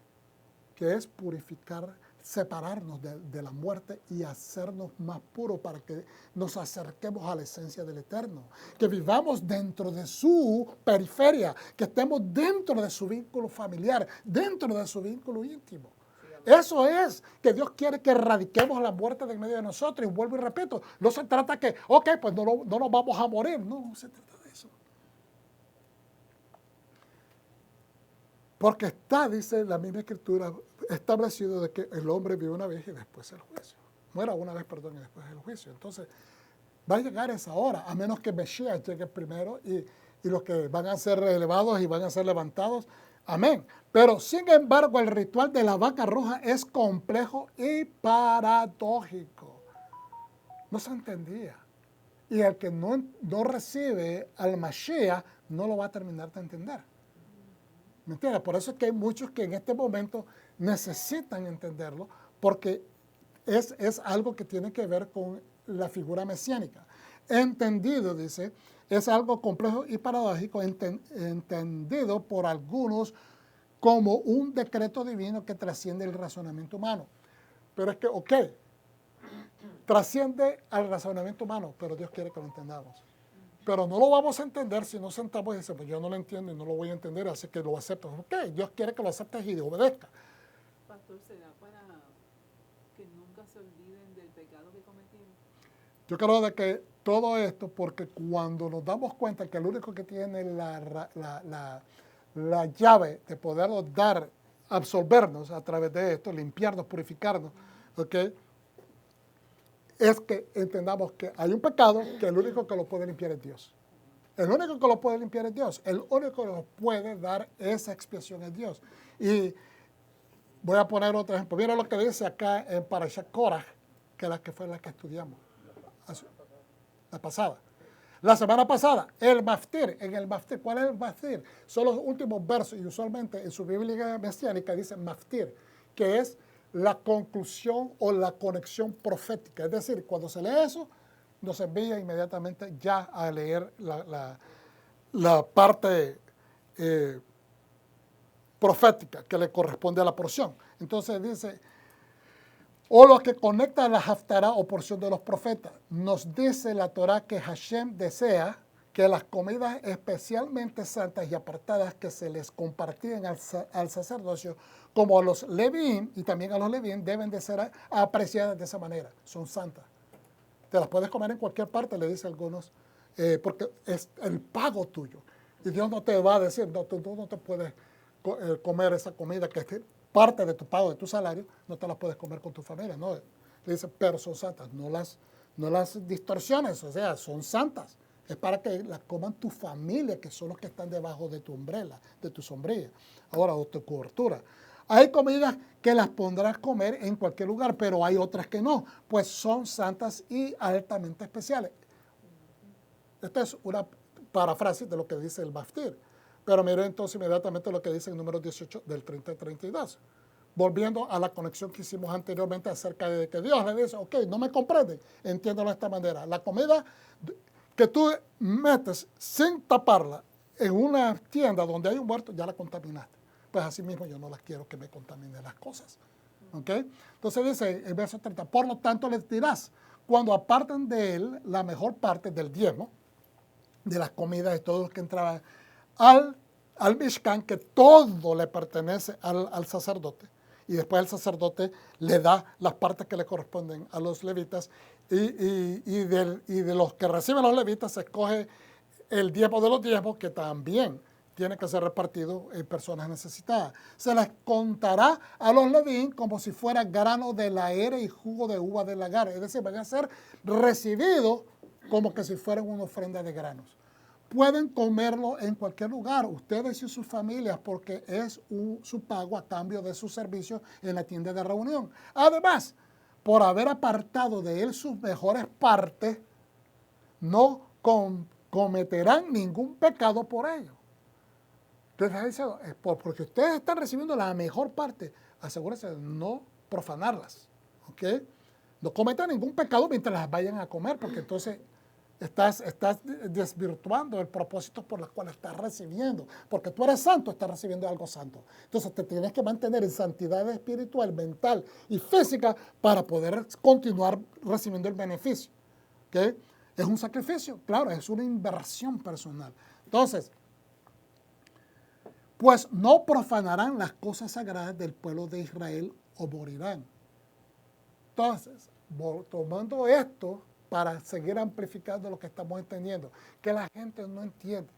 que es purificar, separarnos de la muerte y hacernos más puros para que nos acerquemos a la esencia del Eterno, que vivamos dentro de su periferia, que estemos dentro de su vínculo familiar, dentro de su vínculo íntimo. Eso es que Dios quiere que erradiquemos la muerte de en medio de nosotros. Y vuelvo y repito, no se trata que, ok, pues no nos vamos a morir. No se trata de eso. Porque está, dice la misma Escritura, establecido de que el hombre vive una vez y después el juicio. Muera una vez, perdón, y después el juicio. Entonces, va a llegar esa hora, a menos que Mesías llegue primero y los que van a ser elevados y van a ser levantados. Amén. Pero, sin embargo, el ritual de la vaca roja es complejo y paradójico. No se entendía. Y el que no recibe al Mashiach no lo va a terminar de entender. ¿Me entiendes? Por eso es que hay muchos que en este momento necesitan entenderlo, porque es algo que tiene que ver con la figura mesiánica. Entendido, dice, es algo complejo y paradójico, entendido por algunos como un decreto divino que trasciende el razonamiento humano. Pero es que, ok, trasciende al razonamiento humano, pero Dios quiere que lo entendamos. Pero no lo vamos a entender si no sentamos y decimos, pues yo no lo entiendo y no lo voy a entender, así que lo acepto. Ok, Dios quiere que lo aceptes y obedezca.
Pastor, ¿será para que nunca se olviden del pecado que cometieron?
Yo creo de que todo esto, porque cuando nos damos cuenta que el único que tiene la llave de podernos dar, absolvernos a través de esto, limpiarnos, purificarnos, ¿ok? Es que entendamos que hay un pecado que el único que lo puede limpiar es Dios. El único que lo puede limpiar es Dios. El único que nos puede dar esa expiación es Dios. Y voy a poner otro ejemplo. Mira lo que dice acá en Parashat Korach, que fue la que estudiamos. La pasada. La semana pasada, el maftir. En el maftir, ¿cuál es el maftir? Son los últimos versos y usualmente en su Biblia mesiánica dice maftir, que es la conclusión o la conexión profética. Es decir, cuando se lee eso, nos envía inmediatamente ya a leer la parte profética que le corresponde a la porción. Entonces dice, o lo que conecta a la haftará o porción de los profetas. Nos dice la Torah que Hashem desea que las comidas especialmente santas y apartadas que se les compartían al sacerdocio, como a los levín y también a los levín, deben de ser apreciadas de esa manera. Son santas. Te las puedes comer en cualquier parte, le dice a algunos, porque es el pago tuyo. Y Dios no te va a decir, no, tú no te puedes comer esa comida que es parte de tu pago, de tu salario, no te las puedes comer con tu familia. No, le dice, pero son santas, no las distorsiones, o sea, son santas. Es para que las coman tu familia, que son los que están debajo de tu umbrella, de tu sombrilla, ahora, o tu cobertura. Hay comidas que las pondrás comer en cualquier lugar, pero hay otras que no, pues son santas y altamente especiales. Esta es una paráfrasis de lo que dice el Maftir. Pero mire entonces inmediatamente lo que dice en número 18 del 30 al 32. Volviendo a la conexión que hicimos anteriormente acerca de que Dios le dice, ok, no me comprende, entiéndelo de esta manera. La comida que tú metes sin taparla en una tienda donde hay un muerto, ya la contaminaste. Pues así mismo yo no las quiero que me contaminen las cosas. ¿Ok? Entonces dice el verso 30, por lo tanto les dirás, cuando aparten de él la mejor parte del diezmo, de las comidas de todos los que entraban al Mishkan, que todo le pertenece al sacerdote, y después el sacerdote le da las partes que le corresponden a los levitas, y de los que reciben los levitas se escoge el diezmo de los diezmos, que también tiene que ser repartido en personas necesitadas. Se les contará a los levín como si fuera grano de la era y jugo de uva del lagar, es decir, van a ser recibidos como que si fueran una ofrenda de granos. Pueden comerlo en cualquier lugar, ustedes y sus familias, porque es su pago a cambio de su servicio en la tienda de reunión. Además, por haber apartado de él sus mejores partes, no cometerán ningún pecado por ello. Entonces, porque ustedes están recibiendo la mejor parte, asegúrense de no profanarlas. ¿Ok? No cometan ningún pecado mientras las vayan a comer, porque entonces estás desvirtuando el propósito por el cual estás recibiendo. Porque tú eres santo, estás recibiendo algo santo. Entonces te tienes que mantener en santidad espiritual, mental y física para poder continuar recibiendo el beneficio. ¿Okay? Es un sacrificio, claro, es una inversión personal. Entonces, pues no profanarán las cosas sagradas del pueblo de Israel o morirán. Entonces, tomando esto para seguir amplificando lo que estamos entendiendo, que la gente no entiende.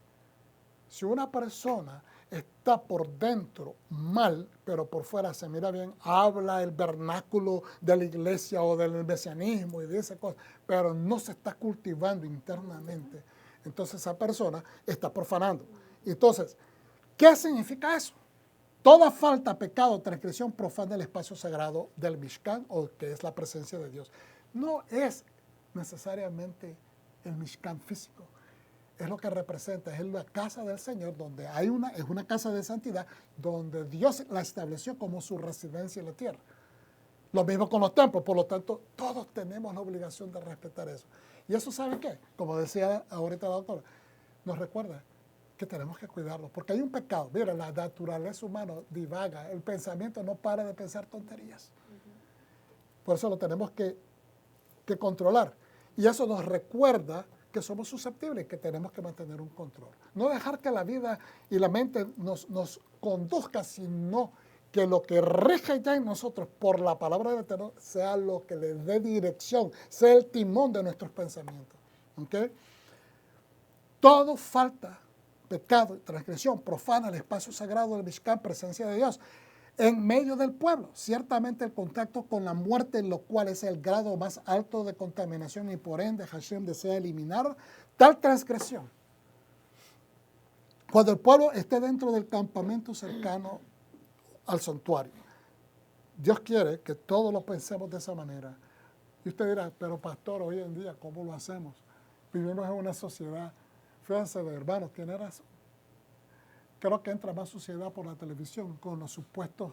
Si una persona está por dentro mal, pero por fuera se mira bien, habla el vernáculo de la iglesia o del mesianismo y de esas cosas, pero no se está cultivando internamente, entonces esa persona está profanando. Entonces, ¿qué significa eso? Toda falta, pecado, transgresión profana el espacio sagrado del Mishkan, o que es la presencia de Dios. No es necesariamente el Mishkan físico. Es lo que representa, es la casa del Señor, donde es una casa de santidad, donde Dios la estableció como su residencia en la tierra. Lo mismo con los templos, por lo tanto, todos tenemos la obligación de respetar eso. Y eso, ¿saben qué? Como decía ahorita la doctora, nos recuerda que tenemos que cuidarlo, porque hay un pecado. Mira, la naturaleza humana divaga, el pensamiento no para de pensar tonterías. Por eso lo tenemos que controlar. Y eso nos recuerda que somos susceptibles, que tenemos que mantener un control. No dejar que la vida y la mente nos conduzca, sino que lo que rige ya en nosotros por la palabra de Dios sea lo que le dé dirección, sea el timón de nuestros pensamientos. ¿Okay? Todo falta, pecado, transgresión, profana el espacio sagrado del Mishkan, presencia de Dios, en medio del pueblo. Ciertamente el contacto con la muerte, lo cual es el grado más alto de contaminación, y por ende Hashem desea eliminar tal transgresión. Cuando el pueblo esté dentro del campamento cercano al santuario, Dios quiere que todos lo pensemos de esa manera. Y usted dirá, pero pastor, hoy en día, ¿cómo lo hacemos? Vivimos en una sociedad. Fíjense, hermanos, tiene razón. Creo que entra más suciedad por la televisión con los supuestos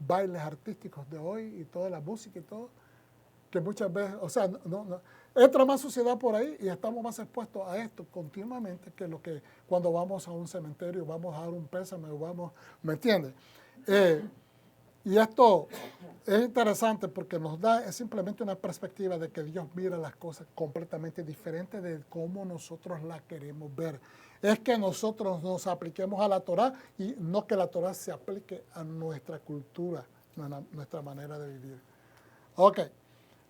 bailes artísticos de hoy y toda la música y todo, que muchas veces, o sea, entra más suciedad por ahí y estamos más expuestos a esto continuamente que lo que cuando vamos a un cementerio, vamos a dar un pésame o vamos, ¿me entiendes? Y esto es interesante porque nos da simplemente una perspectiva de que Dios mira las cosas completamente diferente de cómo nosotros las queremos ver. Es que nosotros nos apliquemos a la Torá y no que la Torá se aplique a nuestra cultura, a nuestra manera de vivir. Ok,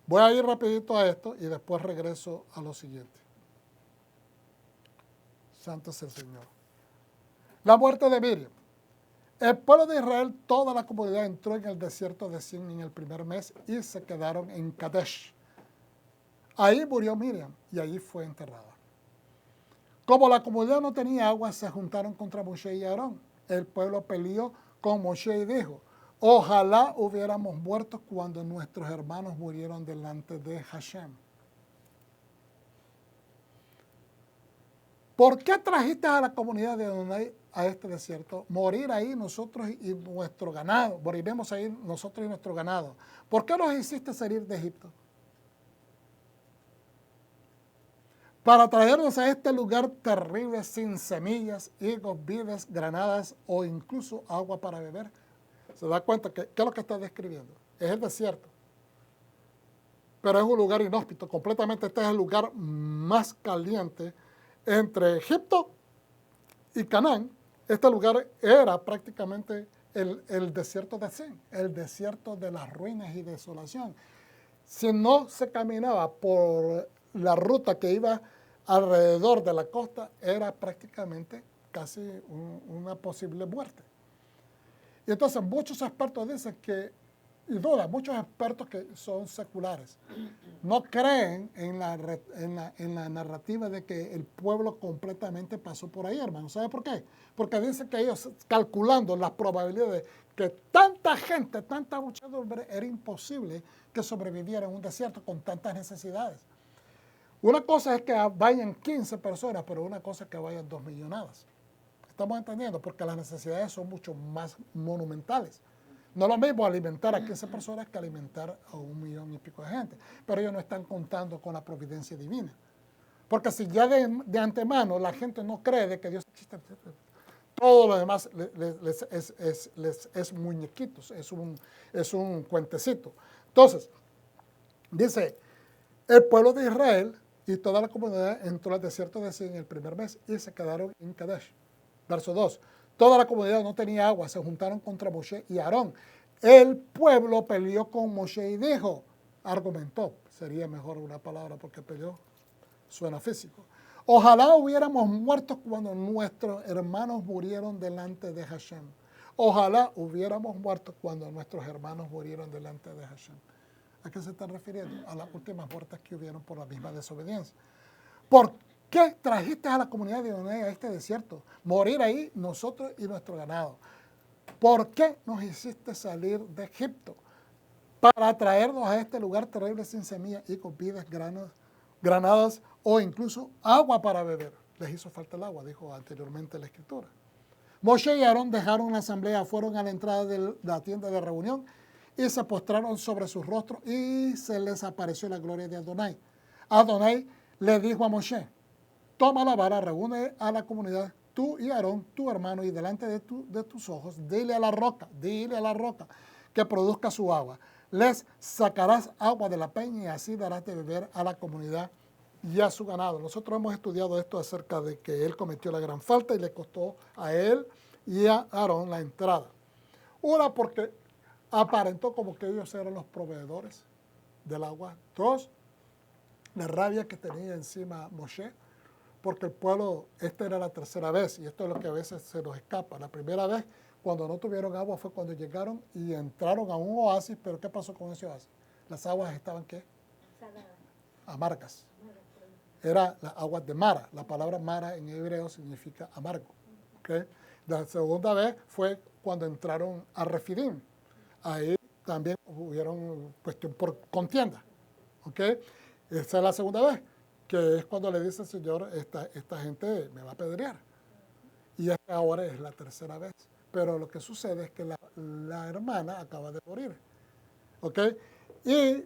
voy a ir rapidito a esto y después regreso a lo siguiente. Santo es el Señor. La muerte de Miriam. El pueblo de Israel, toda la comunidad entró en el desierto de Sin en el primer mes y se quedaron en Kadesh. Ahí murió Miriam y allí fue enterrada. Como la comunidad no tenía agua, se juntaron contra Moshe y Aarón. El pueblo peleó con Moshe y dijo, ojalá hubiéramos muerto cuando nuestros hermanos murieron delante de Hashem. ¿Por qué trajiste a la comunidad de Adonai a este desierto, morir ahí nosotros y nuestro ganado, moriremos ahí nosotros y nuestro ganado. ¿Por qué nos hiciste salir de Egipto? Para traernos a este lugar terrible sin semillas, higos, vides, granadas o incluso agua para beber. ¿Se da cuenta que qué es lo que está describiendo? Es el desierto. Pero es un lugar inhóspito, completamente. Este es el lugar más caliente entre Egipto y Canaán. Este lugar era prácticamente el desierto de Sin, el desierto de las ruinas y desolación. Si no se caminaba por la ruta que iba alrededor de la costa, era prácticamente casi una posible muerte. Y entonces muchos expertos dicen que, y duda, muchos expertos que son seculares, no creen en la narrativa de que el pueblo completamente pasó por ahí, hermano. ¿Sabe por qué? Porque dicen que ellos, calculando las probabilidades que tanta gente, tanta muchedumbre, era imposible que sobreviviera en un desierto con tantas necesidades. Una cosa es que vayan 15 personas, pero una cosa es que vayan 2 millonadas. ¿Estamos entendiendo? Porque las necesidades son mucho más monumentales. No es lo mismo alimentar a 15 personas que alimentar a 1 millón y pico de gente. Pero ellos no están contando con la providencia divina. Porque si ya de antemano la gente no cree de que Dios existe, todo lo demás es muñequitos, es un cuentecito. Entonces, dice, el pueblo de Israel y toda la comunidad entró al desierto de Sin el primer mes y se quedaron en Kadesh. Verso 2. Toda la comunidad no tenía agua, se juntaron contra Moshe y Aarón. El pueblo peleó con Moshe y dijo, argumentó, sería mejor una palabra porque peleó, suena físico. Ojalá hubiéramos muerto cuando nuestros hermanos murieron delante de Hashem. Ojalá hubiéramos muerto cuando nuestros hermanos murieron delante de Hashem. ¿A qué se están refiriendo? A las últimas muertes que hubieron por la misma desobediencia. ¿Por qué trajiste a la comunidad de Adonai a este desierto? Morir ahí nosotros y nuestro ganado. ¿Por qué nos hiciste salir de Egipto? Para traernos a este lugar terrible sin semilla y con vides, granadas o incluso agua para beber. Les hizo falta el agua, dijo anteriormente la Escritura. Moshe y Aarón dejaron la asamblea, fueron a la entrada de la tienda de reunión y se postraron sobre sus rostros y se les apareció la gloria de Adonai. Adonai le dijo a Moshe, toma la vara, reúne a la comunidad, tú y Aarón, tu hermano, y delante de tus ojos, dile a la roca que produzca su agua. Les sacarás agua de la peña y así darás de beber a la comunidad y a su ganado. Nosotros hemos estudiado esto acerca de que él cometió la gran falta y le costó a él y a Aarón la entrada. Una, porque aparentó como que ellos eran los proveedores del agua. Dos, la rabia que tenía encima Moshe, porque el pueblo, esta era la tercera vez, y esto es lo que a veces se nos escapa. La primera vez, cuando no tuvieron agua, fue cuando llegaron y entraron a un oasis, pero ¿qué pasó con ese oasis? Las aguas estaban, ¿qué? Amargas. Era las aguas de Mara. La palabra Mara en hebreo significa amargo. ¿Okay? La segunda vez fue cuando entraron a Refidim. Ahí también hubieron cuestión por contienda. ¿Okay? Esa es la segunda vez, que es cuando le dice el Señor, esta gente me va a apedrear. Y ahora es la tercera vez. Pero lo que sucede es que la hermana acaba de morir. ¿Ok? Y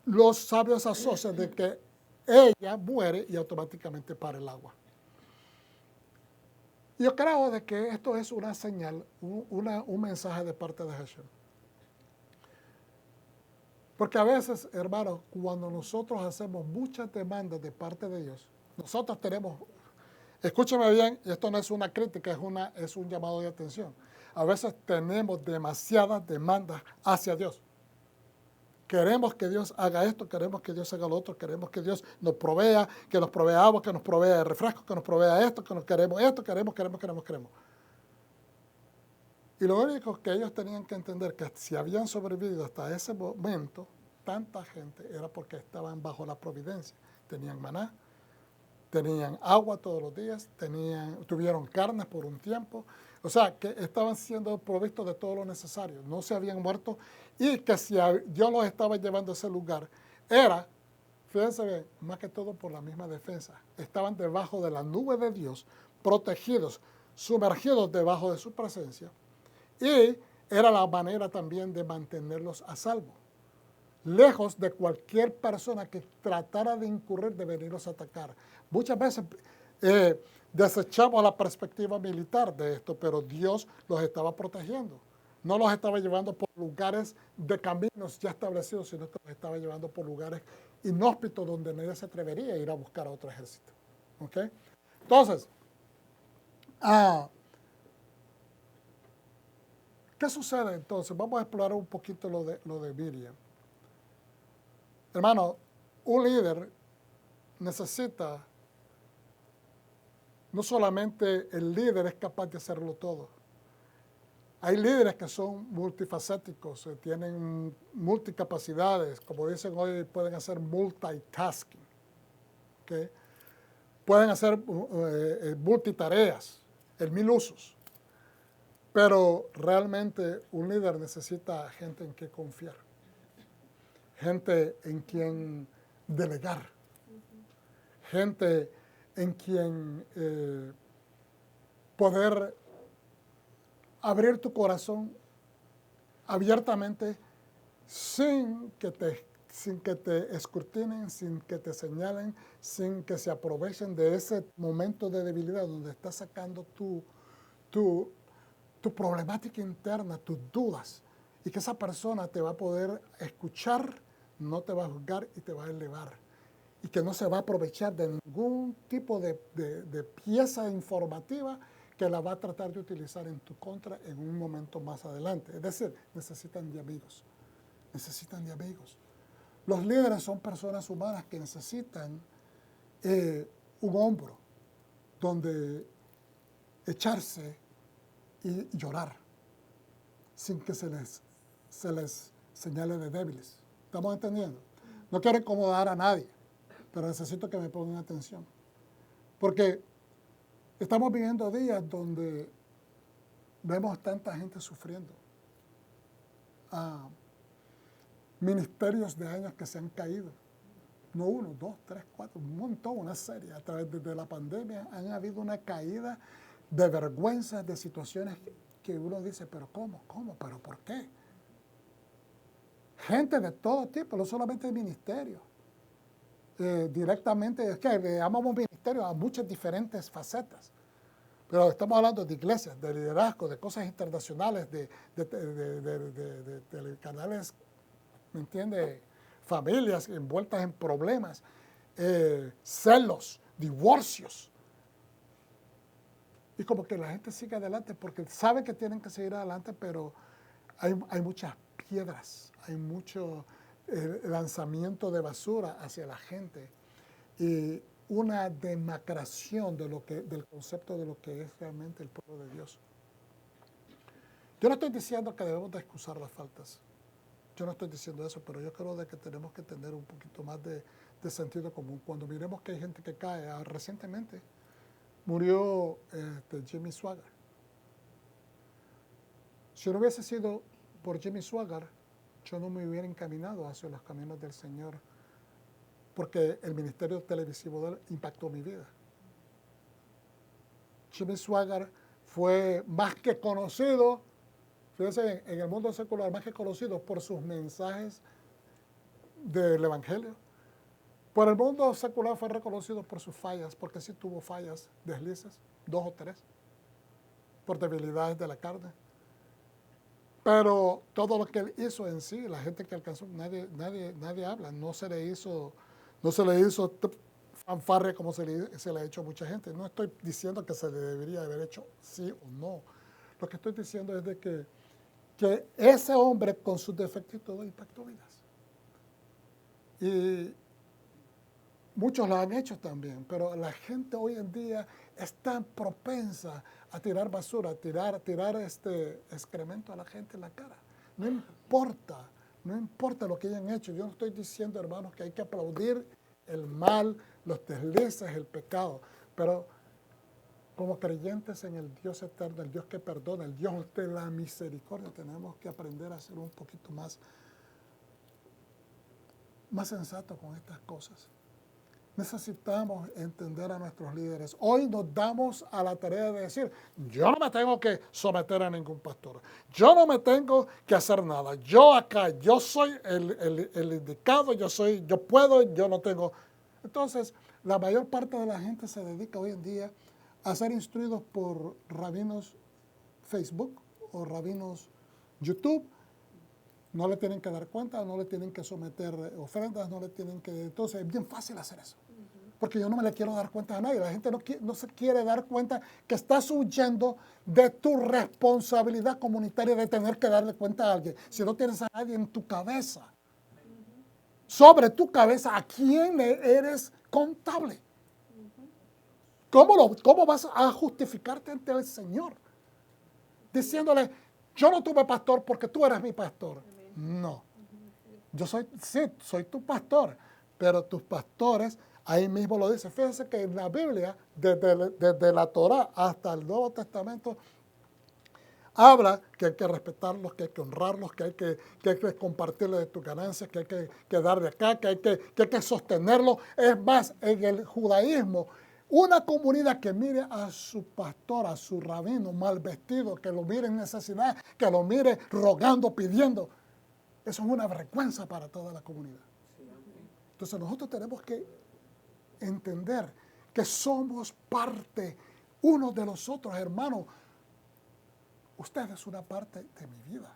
los sabios asocian de que ella muere y automáticamente para el agua. Yo creo de que esto es una señal, un mensaje de parte de Hashem. Porque a veces, hermanos, cuando nosotros hacemos muchas demandas de parte de Dios, nosotros tenemos, escúcheme bien, esto no es una crítica, es un llamado de atención. A veces tenemos demasiadas demandas hacia Dios. Queremos que Dios haga esto, queremos que Dios haga lo otro, queremos que Dios nos provea, que nos provea agua, que nos provea refresco, que nos provea esto, que nos queremos esto, queremos. Y lo único que ellos tenían que entender que si habían sobrevivido hasta ese momento, tanta gente, era porque estaban bajo la providencia. Tenían maná, tenían agua todos los días, tuvieron carne por un tiempo. O sea, que estaban siendo provistos de todo lo necesario. No se habían muerto y que si Dios los estaba llevando a ese lugar, era, fíjense bien, más que todo por la misma defensa. Estaban debajo de la nube de Dios, protegidos, sumergidos debajo de su presencia, y era la manera también de mantenerlos a salvo, lejos de cualquier persona que tratara de incurrir, de venirlos a atacar. Muchas veces desechamos la perspectiva militar de esto, pero Dios los estaba protegiendo. No los estaba llevando por lugares de caminos ya establecidos, sino que los estaba llevando por lugares inhóspitos donde nadie se atrevería a ir a buscar a otro ejército. ¿Ok? Entonces, ¿qué sucede entonces? Vamos a explorar un poquito lo de Miriam. Hermano, un líder necesita, no solamente el líder es capaz de hacerlo todo. Hay líderes que son multifacéticos, tienen multicapacidades, como dicen hoy, pueden hacer multitasking. ¿Okay? Pueden hacer multitareas, en mil usos. Pero realmente un líder necesita gente en quien confiar, gente en quien delegar, gente en quien poder abrir tu corazón abiertamente sin que te escrutinen, sin que te señalen, sin que se aprovechen de ese momento de debilidad donde estás sacando tu problemática interna, tus dudas, y que esa persona te va a poder escuchar, no te va a juzgar y te va a elevar. Y que no se va a aprovechar de ningún tipo de pieza informativa que la va a tratar de utilizar en tu contra en un momento más adelante. Es decir, necesitan de amigos. Necesitan de amigos. Los líderes son personas humanas que necesitan un hombro donde echarse y llorar sin que se les señale de débiles. ¿Estamos entendiendo? No quiero incomodar a nadie, pero necesito que me pongan atención. Porque estamos viviendo días donde vemos tanta gente sufriendo. Ministerios de años que se han caído. No uno, dos, tres, cuatro, un montón, una serie. A través de la pandemia han habido una caída de vergüenza, de situaciones que uno dice, pero ¿cómo? ¿Pero por qué? Gente de todo tipo, no solamente de ministerios. Directamente, es que le llamamos ministerio a muchas diferentes facetas. Pero estamos hablando de iglesias, de liderazgo, de cosas internacionales, de canales, ¿me entiende? Familias envueltas en problemas, celos, divorcios. Y como que la gente sigue adelante porque sabe que tienen que seguir adelante, pero hay muchas piedras, hay mucho lanzamiento de basura hacia la gente y una demacración del concepto de lo que es realmente el pueblo de Dios. Yo no estoy diciendo que debemos de excusar las faltas. Yo no estoy diciendo eso, pero yo creo de que tenemos que tener un poquito más de sentido común. Cuando miremos que hay gente que cae, recientemente murió Jimmy Swaggart. Si no hubiese sido por Jimmy Swaggart, yo no me hubiera encaminado hacia los caminos del Señor, porque el ministerio televisivo de él impactó mi vida. Jimmy Swaggart fue más que conocido, fíjense, en el mundo secular, más que conocido por sus mensajes del Evangelio. Por el mundo secular fue reconocido por sus fallas, porque sí tuvo fallas, deslices, 2 o 3, por debilidades de la carne. Pero todo lo que él hizo en sí, la gente que alcanzó, nadie habla, no se le hizo fanfarria como se le ha hecho a mucha gente. No estoy diciendo que se le debería haber hecho sí o no. Lo que estoy diciendo es de que ese hombre con sus defectos y todo impactó vidas. Y muchos lo han hecho también, pero la gente hoy en día es tan propensa a tirar basura, a tirar excremento a la gente en la cara. No importa lo que hayan hecho. Yo no estoy diciendo, hermanos, que hay que aplaudir el mal, los deslices, el pecado, pero como creyentes en el Dios eterno, el Dios que perdona, el Dios de la misericordia, tenemos que aprender a ser un poquito más sensatos con estas cosas. Necesitamos entender a nuestros líderes. Hoy nos damos a la tarea de decir, yo no me tengo que someter a ningún pastor. Yo no me tengo que hacer nada. Yo acá, yo soy el indicado, yo puedo, yo no tengo. Entonces, la mayor parte de la gente se dedica hoy en día a ser instruidos por rabinos Facebook o rabinos YouTube. No le tienen que dar cuenta, no le tienen que someter ofrendas, no le tienen que... Entonces, es bien fácil hacer eso. Porque yo no me le quiero dar cuenta a nadie. La gente no se quiere dar cuenta que estás huyendo de tu responsabilidad comunitaria de tener que darle cuenta a alguien. Si no tienes a nadie en tu cabeza, sobre tu cabeza, ¿a quién eres contable? ¿Cómo vas a justificarte ante el Señor? Diciéndole, yo no tuve pastor porque tú eres mi pastor. No. Yo soy tu pastor, pero tus pastores, ahí mismo lo dice. Fíjense que en la Biblia, desde la Torá hasta el Nuevo Testamento, habla que hay que respetarlos, que hay que honrarlos, que hay que compartirles de tus ganancias, que hay que dar de acá, que hay que sostenerlos. Es más, en el judaísmo, una comunidad que mire a su pastor, a su rabino mal vestido, que lo mire en necesidad, que lo mire rogando, pidiendo, eso es una vergüenza para toda la comunidad. Entonces nosotros tenemos que entender que somos parte unos de los otros, hermanos. Usted es una parte de mi vida.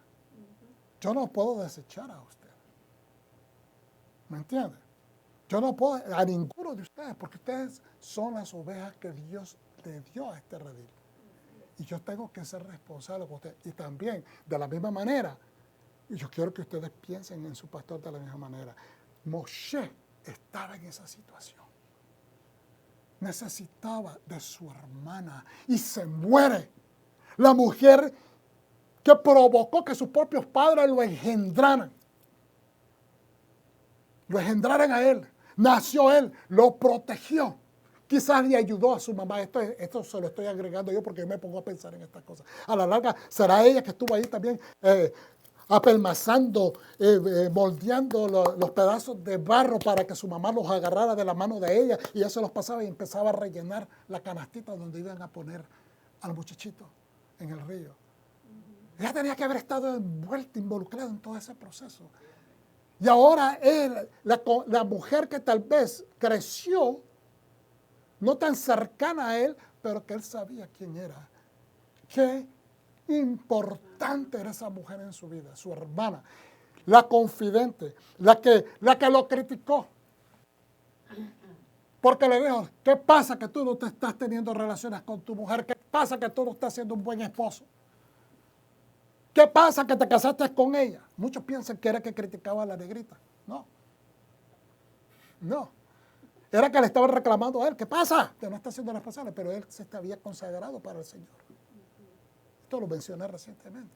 Yo no puedo desechar a usted. ¿Me entiende? Yo no puedo a ninguno de ustedes, porque ustedes son las ovejas que Dios le dio a este redil. Y yo tengo que ser responsable con ustedes. Y también, de la misma manera, y yo quiero que ustedes piensen en su pastor de la misma manera. Moshe estaba en esa situación. Necesitaba de su hermana y se muere. La mujer que provocó que sus propios padres lo engendraran. Lo engendraran a él. Nació él, lo protegió. Quizás le ayudó a su mamá. Esto se lo estoy agregando yo porque yo me pongo a pensar en estas cosas. A la larga, será ella que estuvo ahí también apelmazando, moldeando los pedazos de barro para que su mamá los agarrara de la mano de ella y ella se los pasaba y empezaba a rellenar la canastita donde iban a poner al muchachito en el río. Ella tenía que haber estado envuelta, involucrada en todo ese proceso. Y ahora él, la mujer que tal vez creció, no tan cercana a él, pero que él sabía quién era. Qué importante era esa mujer en su vida, su hermana, la confidente, la que lo criticó. Porque le dijo, ¿qué pasa que tú no te estás teniendo relaciones con tu mujer? ¿Qué pasa que tú no estás siendo un buen esposo? ¿Qué pasa que te casaste con ella? Muchos piensan que era que criticaba a la negrita. No. No. Era que le estaban reclamando a él. ¿Qué pasa? Que no está haciendo las pasadas, pero él se había consagrado para el Señor. Esto lo mencioné recientemente.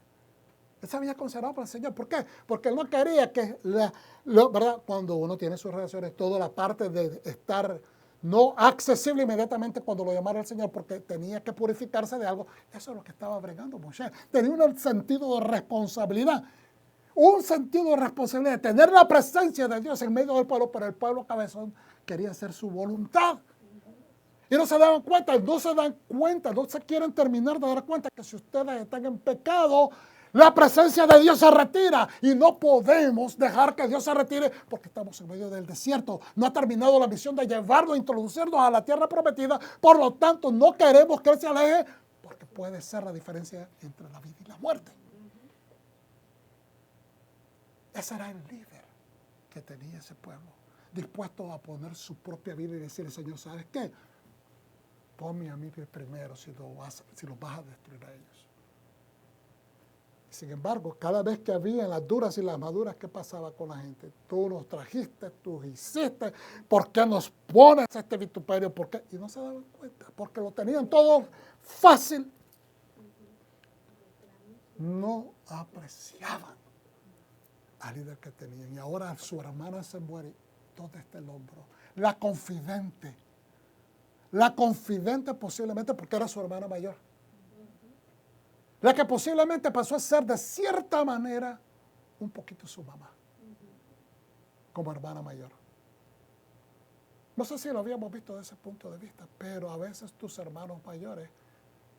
Él se había consagrado para el Señor. ¿Por qué? Porque él no quería que, ¿verdad? Cuando uno tiene sus relaciones, toda la parte de estar no accesible inmediatamente cuando lo llamara el Señor, porque tenía que purificarse de algo. Eso es lo que estaba bregando Moshe. Tenía un sentido de responsabilidad. Un sentido de responsabilidad, de tener la presencia de Dios en medio del pueblo, pero el pueblo cabezón quería hacer su voluntad. Y no se dan cuenta, no se quieren terminar de dar cuenta que si ustedes están en pecado, la presencia de Dios se retira. Y no podemos dejar que Dios se retire porque estamos en medio del desierto. No ha terminado la misión de llevarnos, introducirnos a la tierra prometida. Por lo tanto, no queremos que Él se aleje porque puede ser la diferencia entre la vida y la muerte. Ese era el líder que tenía ese pueblo, dispuesto a poner su propia vida y decirle, Señor, ¿sabes qué? Ponme a mí primero si los vas a destruir a ellos. Sin embargo, cada vez que había las duras y las maduras, ¿qué pasaba con la gente? Tú nos trajiste, tú hiciste, ¿por qué nos pones este vituperio? ¿Por qué? Y no se daban cuenta, porque lo tenían todo fácil. No apreciaban al líder que tenían. Y ahora su hermana se muere. ¿Dónde está el hombro? La confidente posiblemente porque era su hermana mayor. La que posiblemente pasó a ser de cierta manera un poquito su mamá, como hermana mayor. No sé si lo habíamos visto desde ese punto de vista, pero a veces tus hermanos mayores,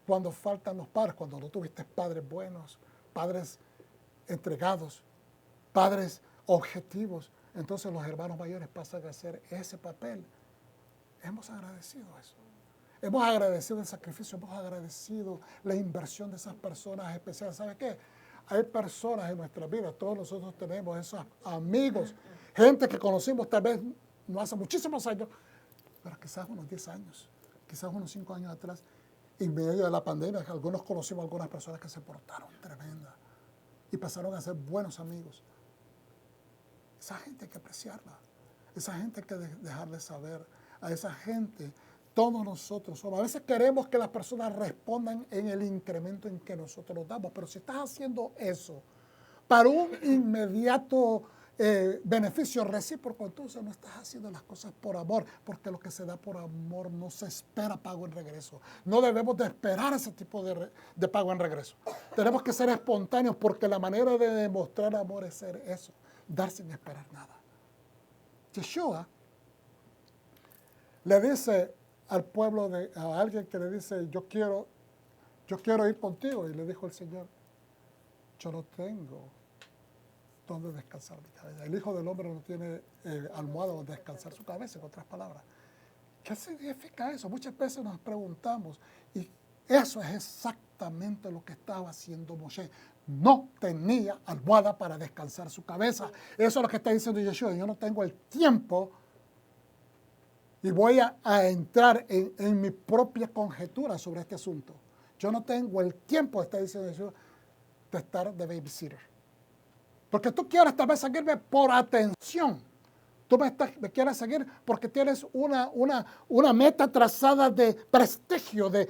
cuando faltan los padres, cuando no tuviste padres buenos, padres entregados, padres objetivos, entonces los hermanos mayores pasan a hacer ese papel. Hemos agradecido eso. Hemos agradecido el sacrificio, hemos agradecido la inversión de esas personas especiales. ¿Sabe qué? Hay personas en nuestra vida, todos nosotros tenemos esos amigos, gente que conocimos tal vez no hace muchísimos años, pero quizás unos 10 años, quizás unos 5 años atrás, en medio de la pandemia, algunos conocimos a algunas personas que se portaron tremendas y pasaron a ser buenos amigos. Esa gente hay que apreciarla, esa gente hay que dejarle saber, a esa gente todos nosotros somos. A veces queremos que las personas respondan en el incremento en que nosotros damos, pero si estás haciendo eso para un inmediato beneficio recíproco, entonces no estás haciendo las cosas por amor, porque lo que se da por amor no se espera pago en regreso. No debemos de esperar ese tipo de pago en regreso. Tenemos que ser espontáneos, porque la manera de demostrar amor es ser eso, dar sin esperar nada. Yeshua le dice al pueblo, a alguien que le dice, yo quiero ir contigo, y le dijo el Señor, yo no tengo donde descansar mi cabeza. El Hijo del Hombre no tiene almohada donde descansar su cabeza, en otras palabras. ¿Qué significa eso? Muchas veces nos preguntamos, y eso es exactamente lo que estaba haciendo Moshe. No tenía almohada para descansar su cabeza. Eso es lo que está diciendo Yeshua. Yo no tengo el tiempo y voy a entrar en mi propia conjetura sobre este asunto. Yo no tengo el tiempo, está diciendo Yeshua, de estar de babysitter. Porque tú quieres tal vez seguirme por atención. Tú me quieres seguir porque tienes una meta trazada de prestigio, de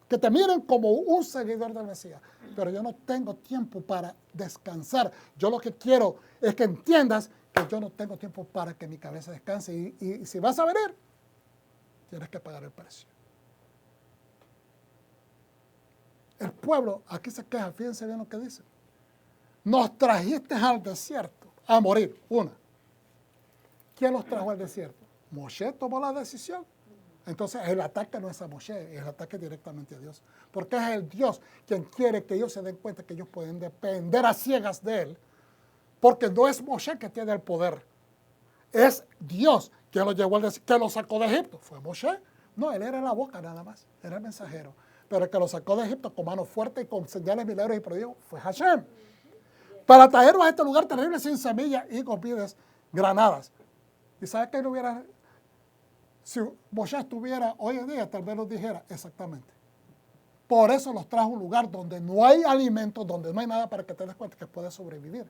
que te miren como un seguidor del Mesías. Pero yo no tengo tiempo para descansar. Yo lo que quiero es que entiendas que yo no tengo tiempo para que mi cabeza descanse. Y si vas a venir, tienes que pagar el precio. El pueblo aquí se queja, fíjense bien lo que dice. Nos trajiste al desierto a morir. Una. ¿Quién los trajo al desierto? Moshe tomó la decisión. Entonces el ataque no es a Moshe, el ataque directamente a Dios. Porque es el Dios quien quiere que ellos se den cuenta que ellos pueden depender a ciegas de Él. Porque no es Moshe que tiene el poder. Es Dios quien lo llevó al desierto, que lo sacó de Egipto. ¿Fue Moshe? No, él era la boca nada más, era el mensajero. Pero el que lo sacó de Egipto con mano fuerte y con señales, milagros y prodigios fue Hashem. Para traerlos a este lugar terrible sin semillas y con vides granadas. ¿Y sabe qué no hubiera? Si Moshe estuviera hoy en día, tal vez nos dijera exactamente. Por eso los trajo a un lugar donde no hay alimentos, donde no hay nada, para que te des cuenta que puedes sobrevivir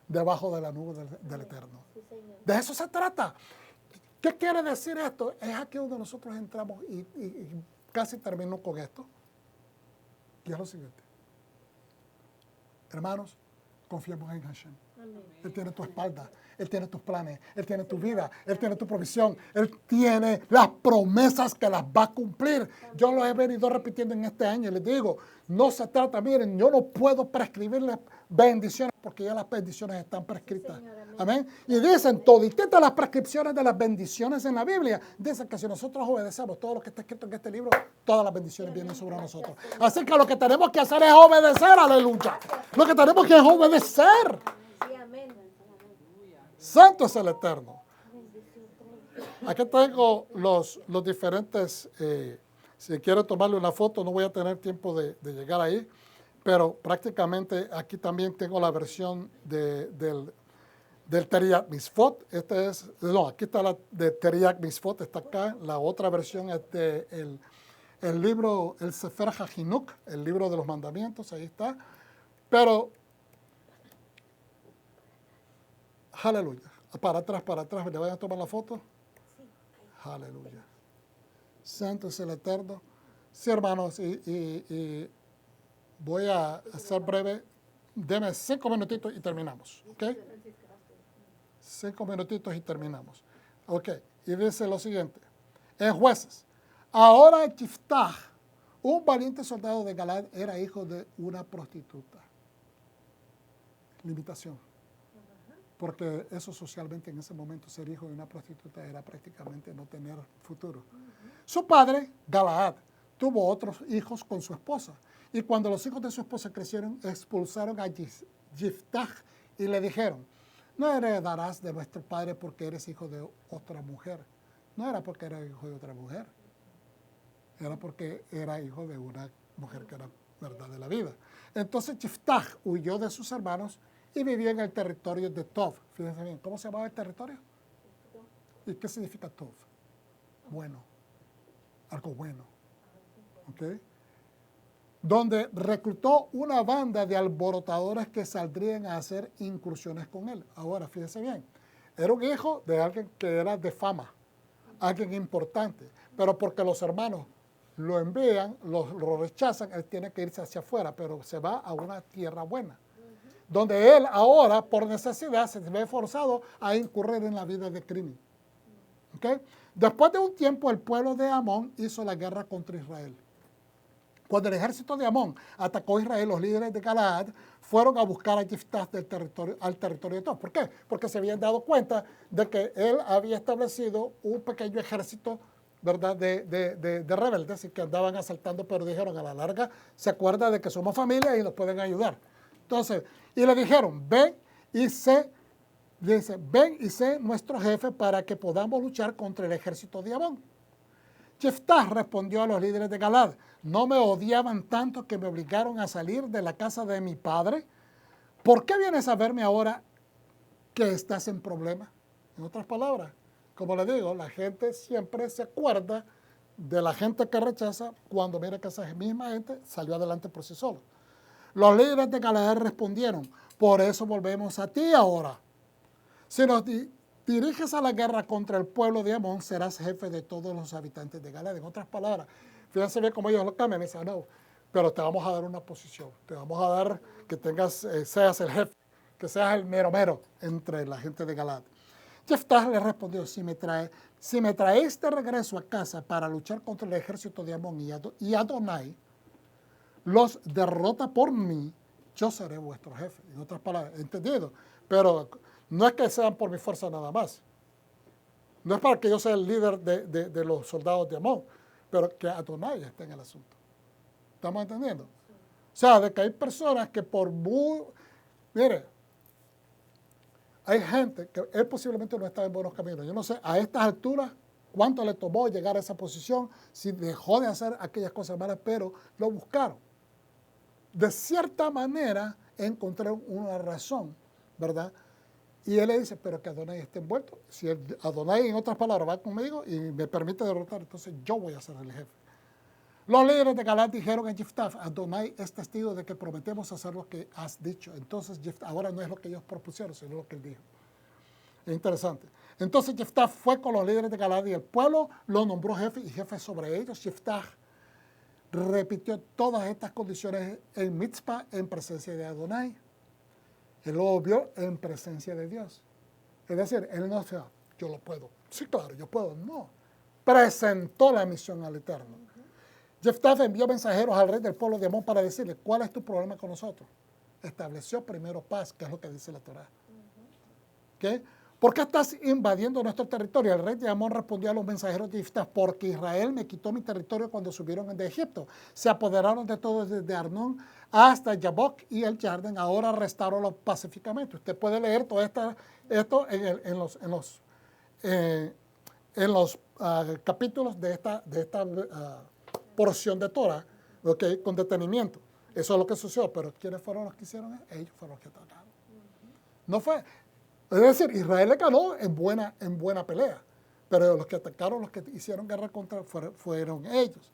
debajo de la nube del Eterno. De eso se trata. ¿Qué quiere decir esto? Es aquí donde nosotros entramos y casi termino con esto. Y es lo siguiente. Hermanos, confiemos en Hashem.
Amén.
Él tiene tu espalda, Él tiene tus planes, Él tiene tu vida, Él tiene tu provisión, Él tiene las promesas que las va a cumplir. Yo lo he venido repitiendo en este año y les digo, no se trata, miren, yo no puedo prescribirles bendiciones porque ya las bendiciones están prescritas.
Sí, señor,
Amén. Y dicen, todititas las prescripciones de las bendiciones en la Biblia, dicen que si nosotros obedecemos todo lo que está escrito en este libro, todas las bendiciones vienen sobre nosotros. Así que lo que tenemos que hacer es obedecer, aleluya. Lo que tenemos que es obedecer.
Sí, amén.
Santo es el Eterno. Aquí tengo los diferentes, si quiero tomarle una foto, no voy a tener tiempo de llegar ahí, pero prácticamente aquí también tengo la versión del Teriach Mitzvot. Aquí está la de Teriach Mitzvot, está acá. La otra versión es el libro, el Sefer HaChinuk, el libro de los mandamientos, ahí está. Pero aleluya. Para atrás, ¿le vayan a tomar la foto? Aleluya. Santo es el Eterno. Sí, hermanos, y voy a ser breve. Deme 5 minutitos y terminamos. ¿Ok? 5 minutitos y terminamos. Ok. Y dice lo siguiente. En Jueces. Ahora Yiftach, un valiente soldado de Galad, era hijo de una prostituta. Limitación. porque eso socialmente en ese momento, ser hijo de una prostituta era prácticamente no tener futuro. Su padre, Galaad, tuvo otros hijos con su esposa. Y cuando los hijos de su esposa crecieron, expulsaron a Yiftach y le dijeron, no heredarás de nuestro padre porque eres hijo de otra mujer. No era porque era hijo de otra mujer, era porque era hijo de una mujer que era verdad de la vida. Entonces Yiftach huyó de sus hermanos y vivía en el territorio de Tov. Fíjense bien, ¿cómo se llamaba el territorio? ¿Y qué significa Tov? Bueno, algo bueno. ¿Ok? Donde reclutó una banda de alborotadores que saldrían a hacer incursiones con él. Ahora, fíjense bien, era un hijo de alguien que era de fama, alguien importante, pero porque los hermanos lo envían, lo rechazan, él tiene que irse hacia afuera, pero se va a una tierra buena, donde él ahora, por necesidad, se ve forzado a incurrir en la vida de crimen. ¿Okay? Después de un tiempo, el pueblo de Amón hizo la guerra contra Israel. Cuando el ejército de Amón atacó a Israel, los líderes de Galaad fueron a buscar a Yiftach al territorio de Tov. ¿Por qué? Porque se habían dado cuenta de que él había establecido un pequeño ejército, ¿verdad?, de rebeldes y que andaban asaltando, pero dijeron, a la larga se acuerda de que somos familia y nos pueden ayudar. Entonces, y le dijeron, ven y sé nuestro jefe para que podamos luchar contra el ejército de Amón. Yiftach respondió a los líderes de Galaad, ¿no me odiaban tanto que me obligaron a salir de la casa de mi padre? ¿Por qué vienes a verme ahora que estás en problema? En otras palabras, como le digo, la gente siempre se acuerda de la gente que rechaza cuando mira que esa misma gente salió adelante por sí sola. Los líderes de Galaad respondieron, por eso volvemos a ti ahora. Si nos diriges a la guerra contra el pueblo de Amón, serás jefe de todos los habitantes de Galaad. En otras palabras, fíjense bien cómo ellos lo cambian. Me dicen, no, pero te vamos a dar una posición. Te vamos a dar que seas el jefe, que seas el mero mero entre la gente de Galaad. Yiftach le respondió, si me traéis de regreso a casa para luchar contra el ejército de Amón y Adonai los derrota por mí, yo seré vuestro jefe. En otras palabras, ¿entendido? Pero no es que sean por mi fuerza nada más. No es para que yo sea el líder de los soldados de Amón, pero que Adonai esté en el asunto. ¿Estamos entendiendo? O sea, de que hay personas que mire, hay gente que él posiblemente no está en buenos caminos. Yo no sé, a estas alturas, cuánto le tomó llegar a esa posición, si dejó de hacer aquellas cosas malas, pero lo buscaron. De cierta manera, encontraron una razón, ¿verdad? Y él le dice, pero que Adonai esté envuelto. Si Adonai, en otras palabras, va conmigo y me permite derrotar, entonces yo voy a ser el jefe. Los líderes de Galaad dijeron a Yiftach, Adonai es testigo de que prometemos hacer lo que has dicho. Entonces, ahora no es lo que ellos propusieron, sino lo que él dijo. Es interesante. Entonces, Yiftach fue con los líderes de Galaad y el pueblo lo nombró jefe y jefe sobre ellos. Yiftach repitió todas estas condiciones en Mitzpah en presencia de Adonai. Él lo vio en presencia de Dios. Es decir, él no decía, yo lo puedo. Sí, claro, yo puedo. No. Presentó la misión al Eterno. Yiftach envió mensajeros al rey del pueblo de Amón para decirle, ¿cuál es tu problema con nosotros? Estableció primero paz, que es lo que dice la Torá. ¿Okay? ¿Por qué estás invadiendo nuestro territorio? El rey de Amón respondió a los mensajeros de Yiftach, porque Israel me quitó mi territorio cuando subieron de Egipto. Se apoderaron de todo desde Arnón hasta Yabok y el Jardín. Ahora restaurólos pacíficamente. Usted puede leer todo esto en los capítulos de esta porción de Torah, ¿okay? Con detenimiento. Eso es lo que sucedió. Pero ¿quiénes fueron los que hicieron? Ellos fueron los que atacaron. No fue... Es decir, Israel le ganó en buena pelea, pero los que atacaron, los que hicieron guerra contra fueron ellos.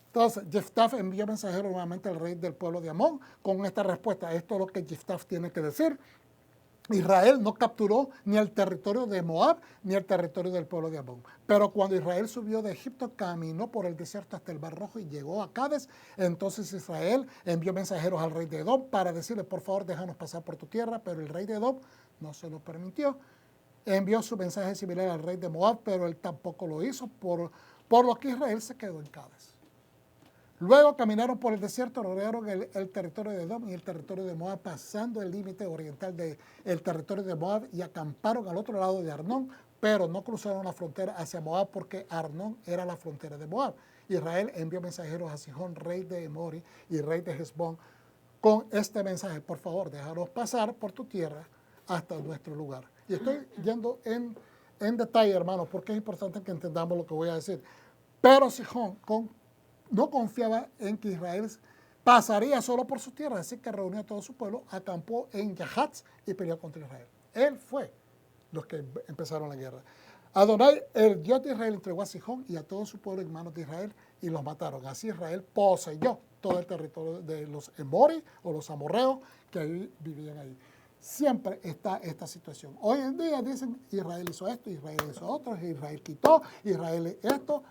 Entonces, Yiftach envió mensajeros nuevamente al rey del pueblo de Amón con esta respuesta. Esto es lo que Yiftach tiene que decir. Israel no capturó ni el territorio de Moab ni el territorio del pueblo de Amón. Pero cuando Israel subió de Egipto, caminó por el desierto hasta el Mar Rojo y llegó a Cades. Entonces Israel envió mensajeros al rey de Edom para decirle, por favor, déjanos pasar por tu tierra. Pero el rey de Edom no se lo permitió. Envió su mensaje similar al rey de Moab, pero él tampoco lo hizo, por lo que Israel se quedó en Cades. Luego caminaron por el desierto, rodearon el territorio de Edom y el territorio de Moab, pasando el límite oriental del territorio de Moab y acamparon al otro lado de Arnón, pero no cruzaron la frontera hacia Moab porque Arnón era la frontera de Moab. Israel envió mensajeros a Sihón, rey de Emori y rey de Hesbón, con este mensaje: por favor, déjanos pasar por tu tierra hasta nuestro lugar. Y estoy yendo en detalle, hermanos, porque es importante que entendamos lo que voy a decir. Pero Sihón no confiaba en que Israel pasaría solo por su tierra, así que reunió a todo su pueblo, acampó en Yahatz y peleó contra Israel. Él fue los que empezaron la guerra. Adonai, el Dios de Israel, entregó a Sihón y a todo su pueblo en manos de Israel y los mataron. Así Israel poseyó todo el territorio de los Emori o los amorreos que ahí vivían ahí. Siempre está esta situación. Hoy en día dicen: Israel hizo esto, Israel hizo otro, Israel quitó, Israel esto.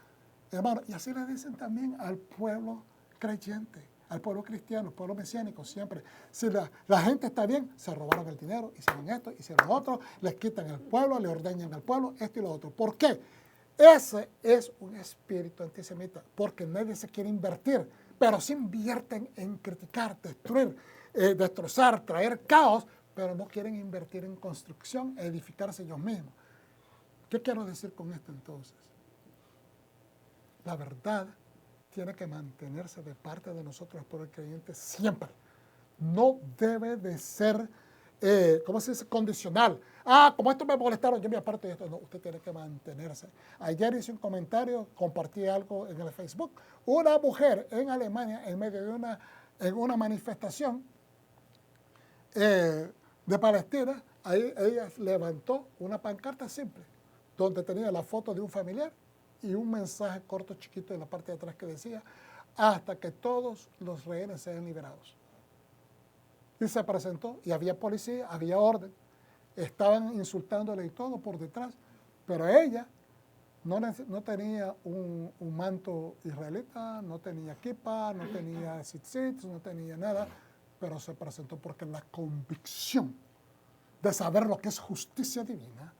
Hermano, y así le dicen también al pueblo creyente, al pueblo cristiano, al pueblo mesiánico, siempre. Si la gente está bien, se robaron el dinero, hicieron esto, hicieron otro, les quitan el pueblo, le ordeñan al pueblo, esto y lo otro. ¿Por qué? Ese es un espíritu antisemita, porque nadie se quiere invertir, pero se invierten en criticar, destruir, destrozar, traer caos, pero no quieren invertir en construcción, edificarse ellos mismos. ¿Qué quiero decir con esto entonces? La verdad tiene que mantenerse de parte de nosotros, por el creyente, siempre. No debe de ser, ¿cómo se dice?, condicional. Como esto me molestaron, yo me aparto de esto. No, usted tiene que mantenerse. Ayer hice un comentario, compartí algo en el Facebook. Una mujer en Alemania, en medio de una manifestación de Palestina, ahí ella levantó una pancarta simple, donde tenía la foto de un familiar y un mensaje corto, chiquito en la parte de atrás que decía: hasta que todos los rehenes sean liberados. Y se presentó, y había policía, había orden, estaban insultándole y todo por detrás, pero ella no tenía un manto israelita, no tenía kippah, no tenía tzitzit, no tenía nada, pero se presentó porque la convicción de saber lo que es justicia divina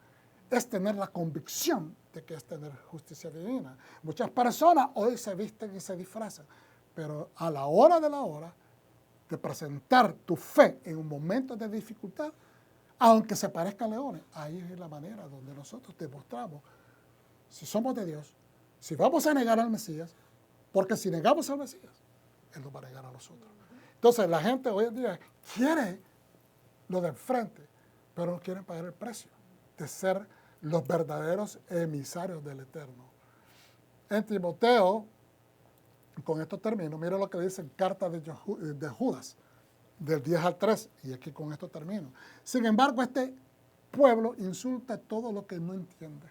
es tener la convicción de que es tener justicia divina. Muchas personas hoy se visten y se disfrazan, pero a la hora de presentar tu fe en un momento de dificultad, aunque se parezcan leones, ahí es la manera donde nosotros demostramos si somos de Dios, si vamos a negar al Mesías, porque si negamos al Mesías, Él nos va a negar a nosotros. Entonces la gente hoy en día quiere lo de enfrente, pero no quieren pagar el precio de ser los verdaderos emisarios del Eterno. En Timoteo, con esto termino, mira lo que dice en carta de Judas, del 10 al 3, y aquí con esto termino. Sin embargo, este pueblo insulta todo lo que no entiende.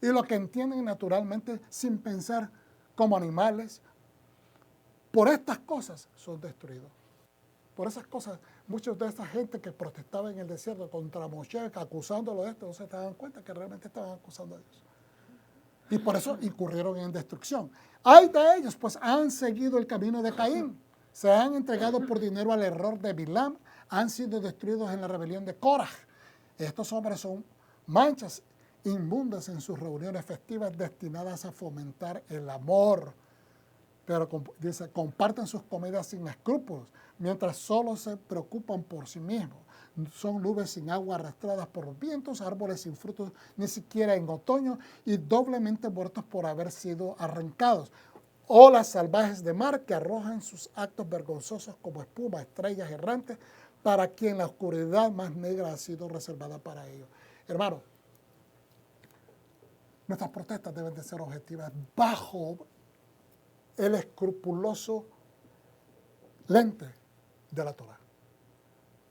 Y lo que entienden naturalmente, sin pensar, como animales, por estas cosas son destruidos. Por esas cosas, muchos de esa gente que protestaba en el desierto contra Moshe, acusándolo de esto, no se daban cuenta que realmente estaban acusando a Dios. Y por eso incurrieron en destrucción. Hay de ellos, pues han seguido el camino de Caín. Se han entregado por dinero al error de Bilam. Han sido destruidos en la rebelión de Korah. Estos hombres son manchas inmundas en sus reuniones festivas destinadas a fomentar el amor. Pero dice, comparten sus comidas sin escrúpulos, mientras solo se preocupan por sí mismos. Son nubes sin agua arrastradas por vientos, árboles sin frutos ni siquiera en otoño y doblemente muertos por haber sido arrancados. Olas salvajes de mar que arrojan sus actos vergonzosos como espuma, estrellas errantes, para quien la oscuridad más negra ha sido reservada para ellos. Hermano, nuestras protestas deben de ser objetivas bajo el escrupuloso lente de la Torah.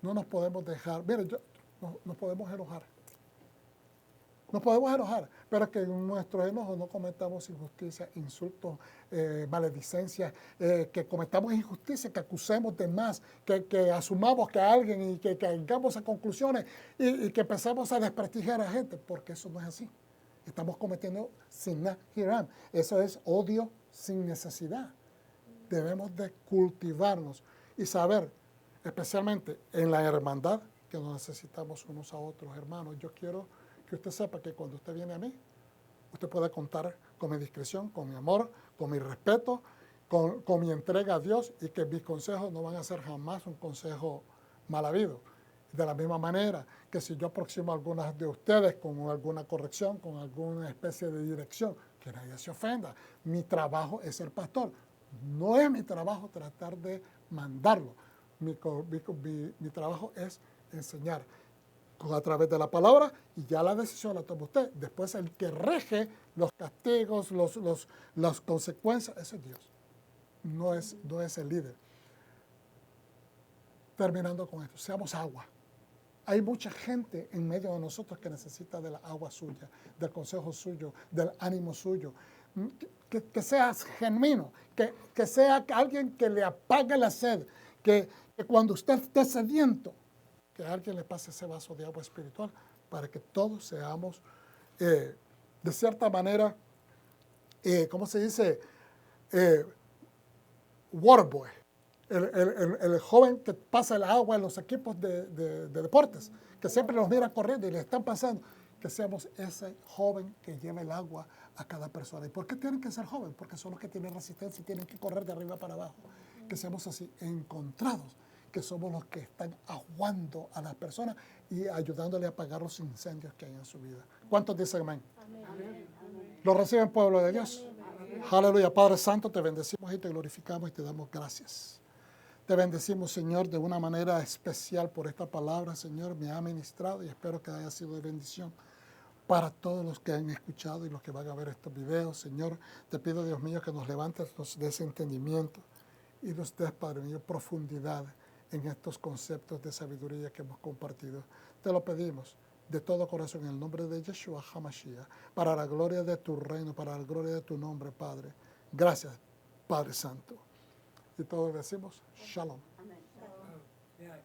No nos podemos dejar, miren, nos podemos enojar. Nos podemos enojar, pero que en nuestro enojo no cometamos injusticia, insultos, maledicencias, que cometamos injusticia, que acusemos de más, que asumamos que a alguien y que llegamos a conclusiones y que empezamos a desprestigiar a gente, porque eso no es así. Estamos cometiendo sinat hiram. Eso es odio sin necesidad. Debemos de cultivarnos y saber, especialmente en la hermandad, que nos necesitamos unos a otros, hermanos. Yo quiero que usted sepa que cuando usted viene a mí, usted puede contar con mi discreción, con mi amor, con mi respeto con mi entrega a Dios y que mis consejos no van a ser jamás un consejo mal habido. De la misma manera que si yo aproximo a algunas de ustedes con alguna corrección, con alguna especie de dirección, que nadie se ofenda. Mi trabajo es ser pastor. No es mi trabajo tratar de mandarlo. Mi trabajo es enseñar a través de la palabra y ya la decisión la toma usted. Después el que rige los castigos, las consecuencias, ese es Dios. No es el líder. Terminando con esto, seamos agua. Hay mucha gente en medio de nosotros que necesita de la agua suya, del consejo suyo, del ánimo suyo. Que seas genuino, que sea alguien que le apague la sed, que cuando usted esté sediento, que alguien le pase ese vaso de agua espiritual para que todos seamos, de cierta manera, ¿cómo se dice? Waterboy. El joven que pasa el agua en los equipos de deportes, que siempre los miran corriendo y le están pasando, que seamos ese joven que lleva el agua a cada persona. ¿Y por qué tienen que ser jóvenes? Porque son los que tienen resistencia y tienen que correr de arriba para abajo. Que seamos así, encontrados, que somos los que están aguando a las personas y ayudándole a apagar los incendios que hay en su vida. ¿Cuántos dicen amén?
Amén.
¿Lo reciben, pueblo de Dios? Aleluya. Padre Santo, te bendecimos y te glorificamos y te damos gracias. Te bendecimos, Señor, de una manera especial por esta palabra, Señor, me ha ministrado y espero que haya sido de bendición para todos los que han escuchado y los que van a ver estos videos. Señor, te pido, Dios mío, que nos levantes, nos des entendimiento y nos des, Padre mío, profundidad en estos conceptos de sabiduría que hemos compartido. Te lo pedimos de todo corazón en el nombre de Yeshua HaMashiach, para la gloria de tu reino, para la gloria de tu nombre, Padre. Gracias, Padre Santo. Y todos decimos, Shalom.
Amén.
Yeah.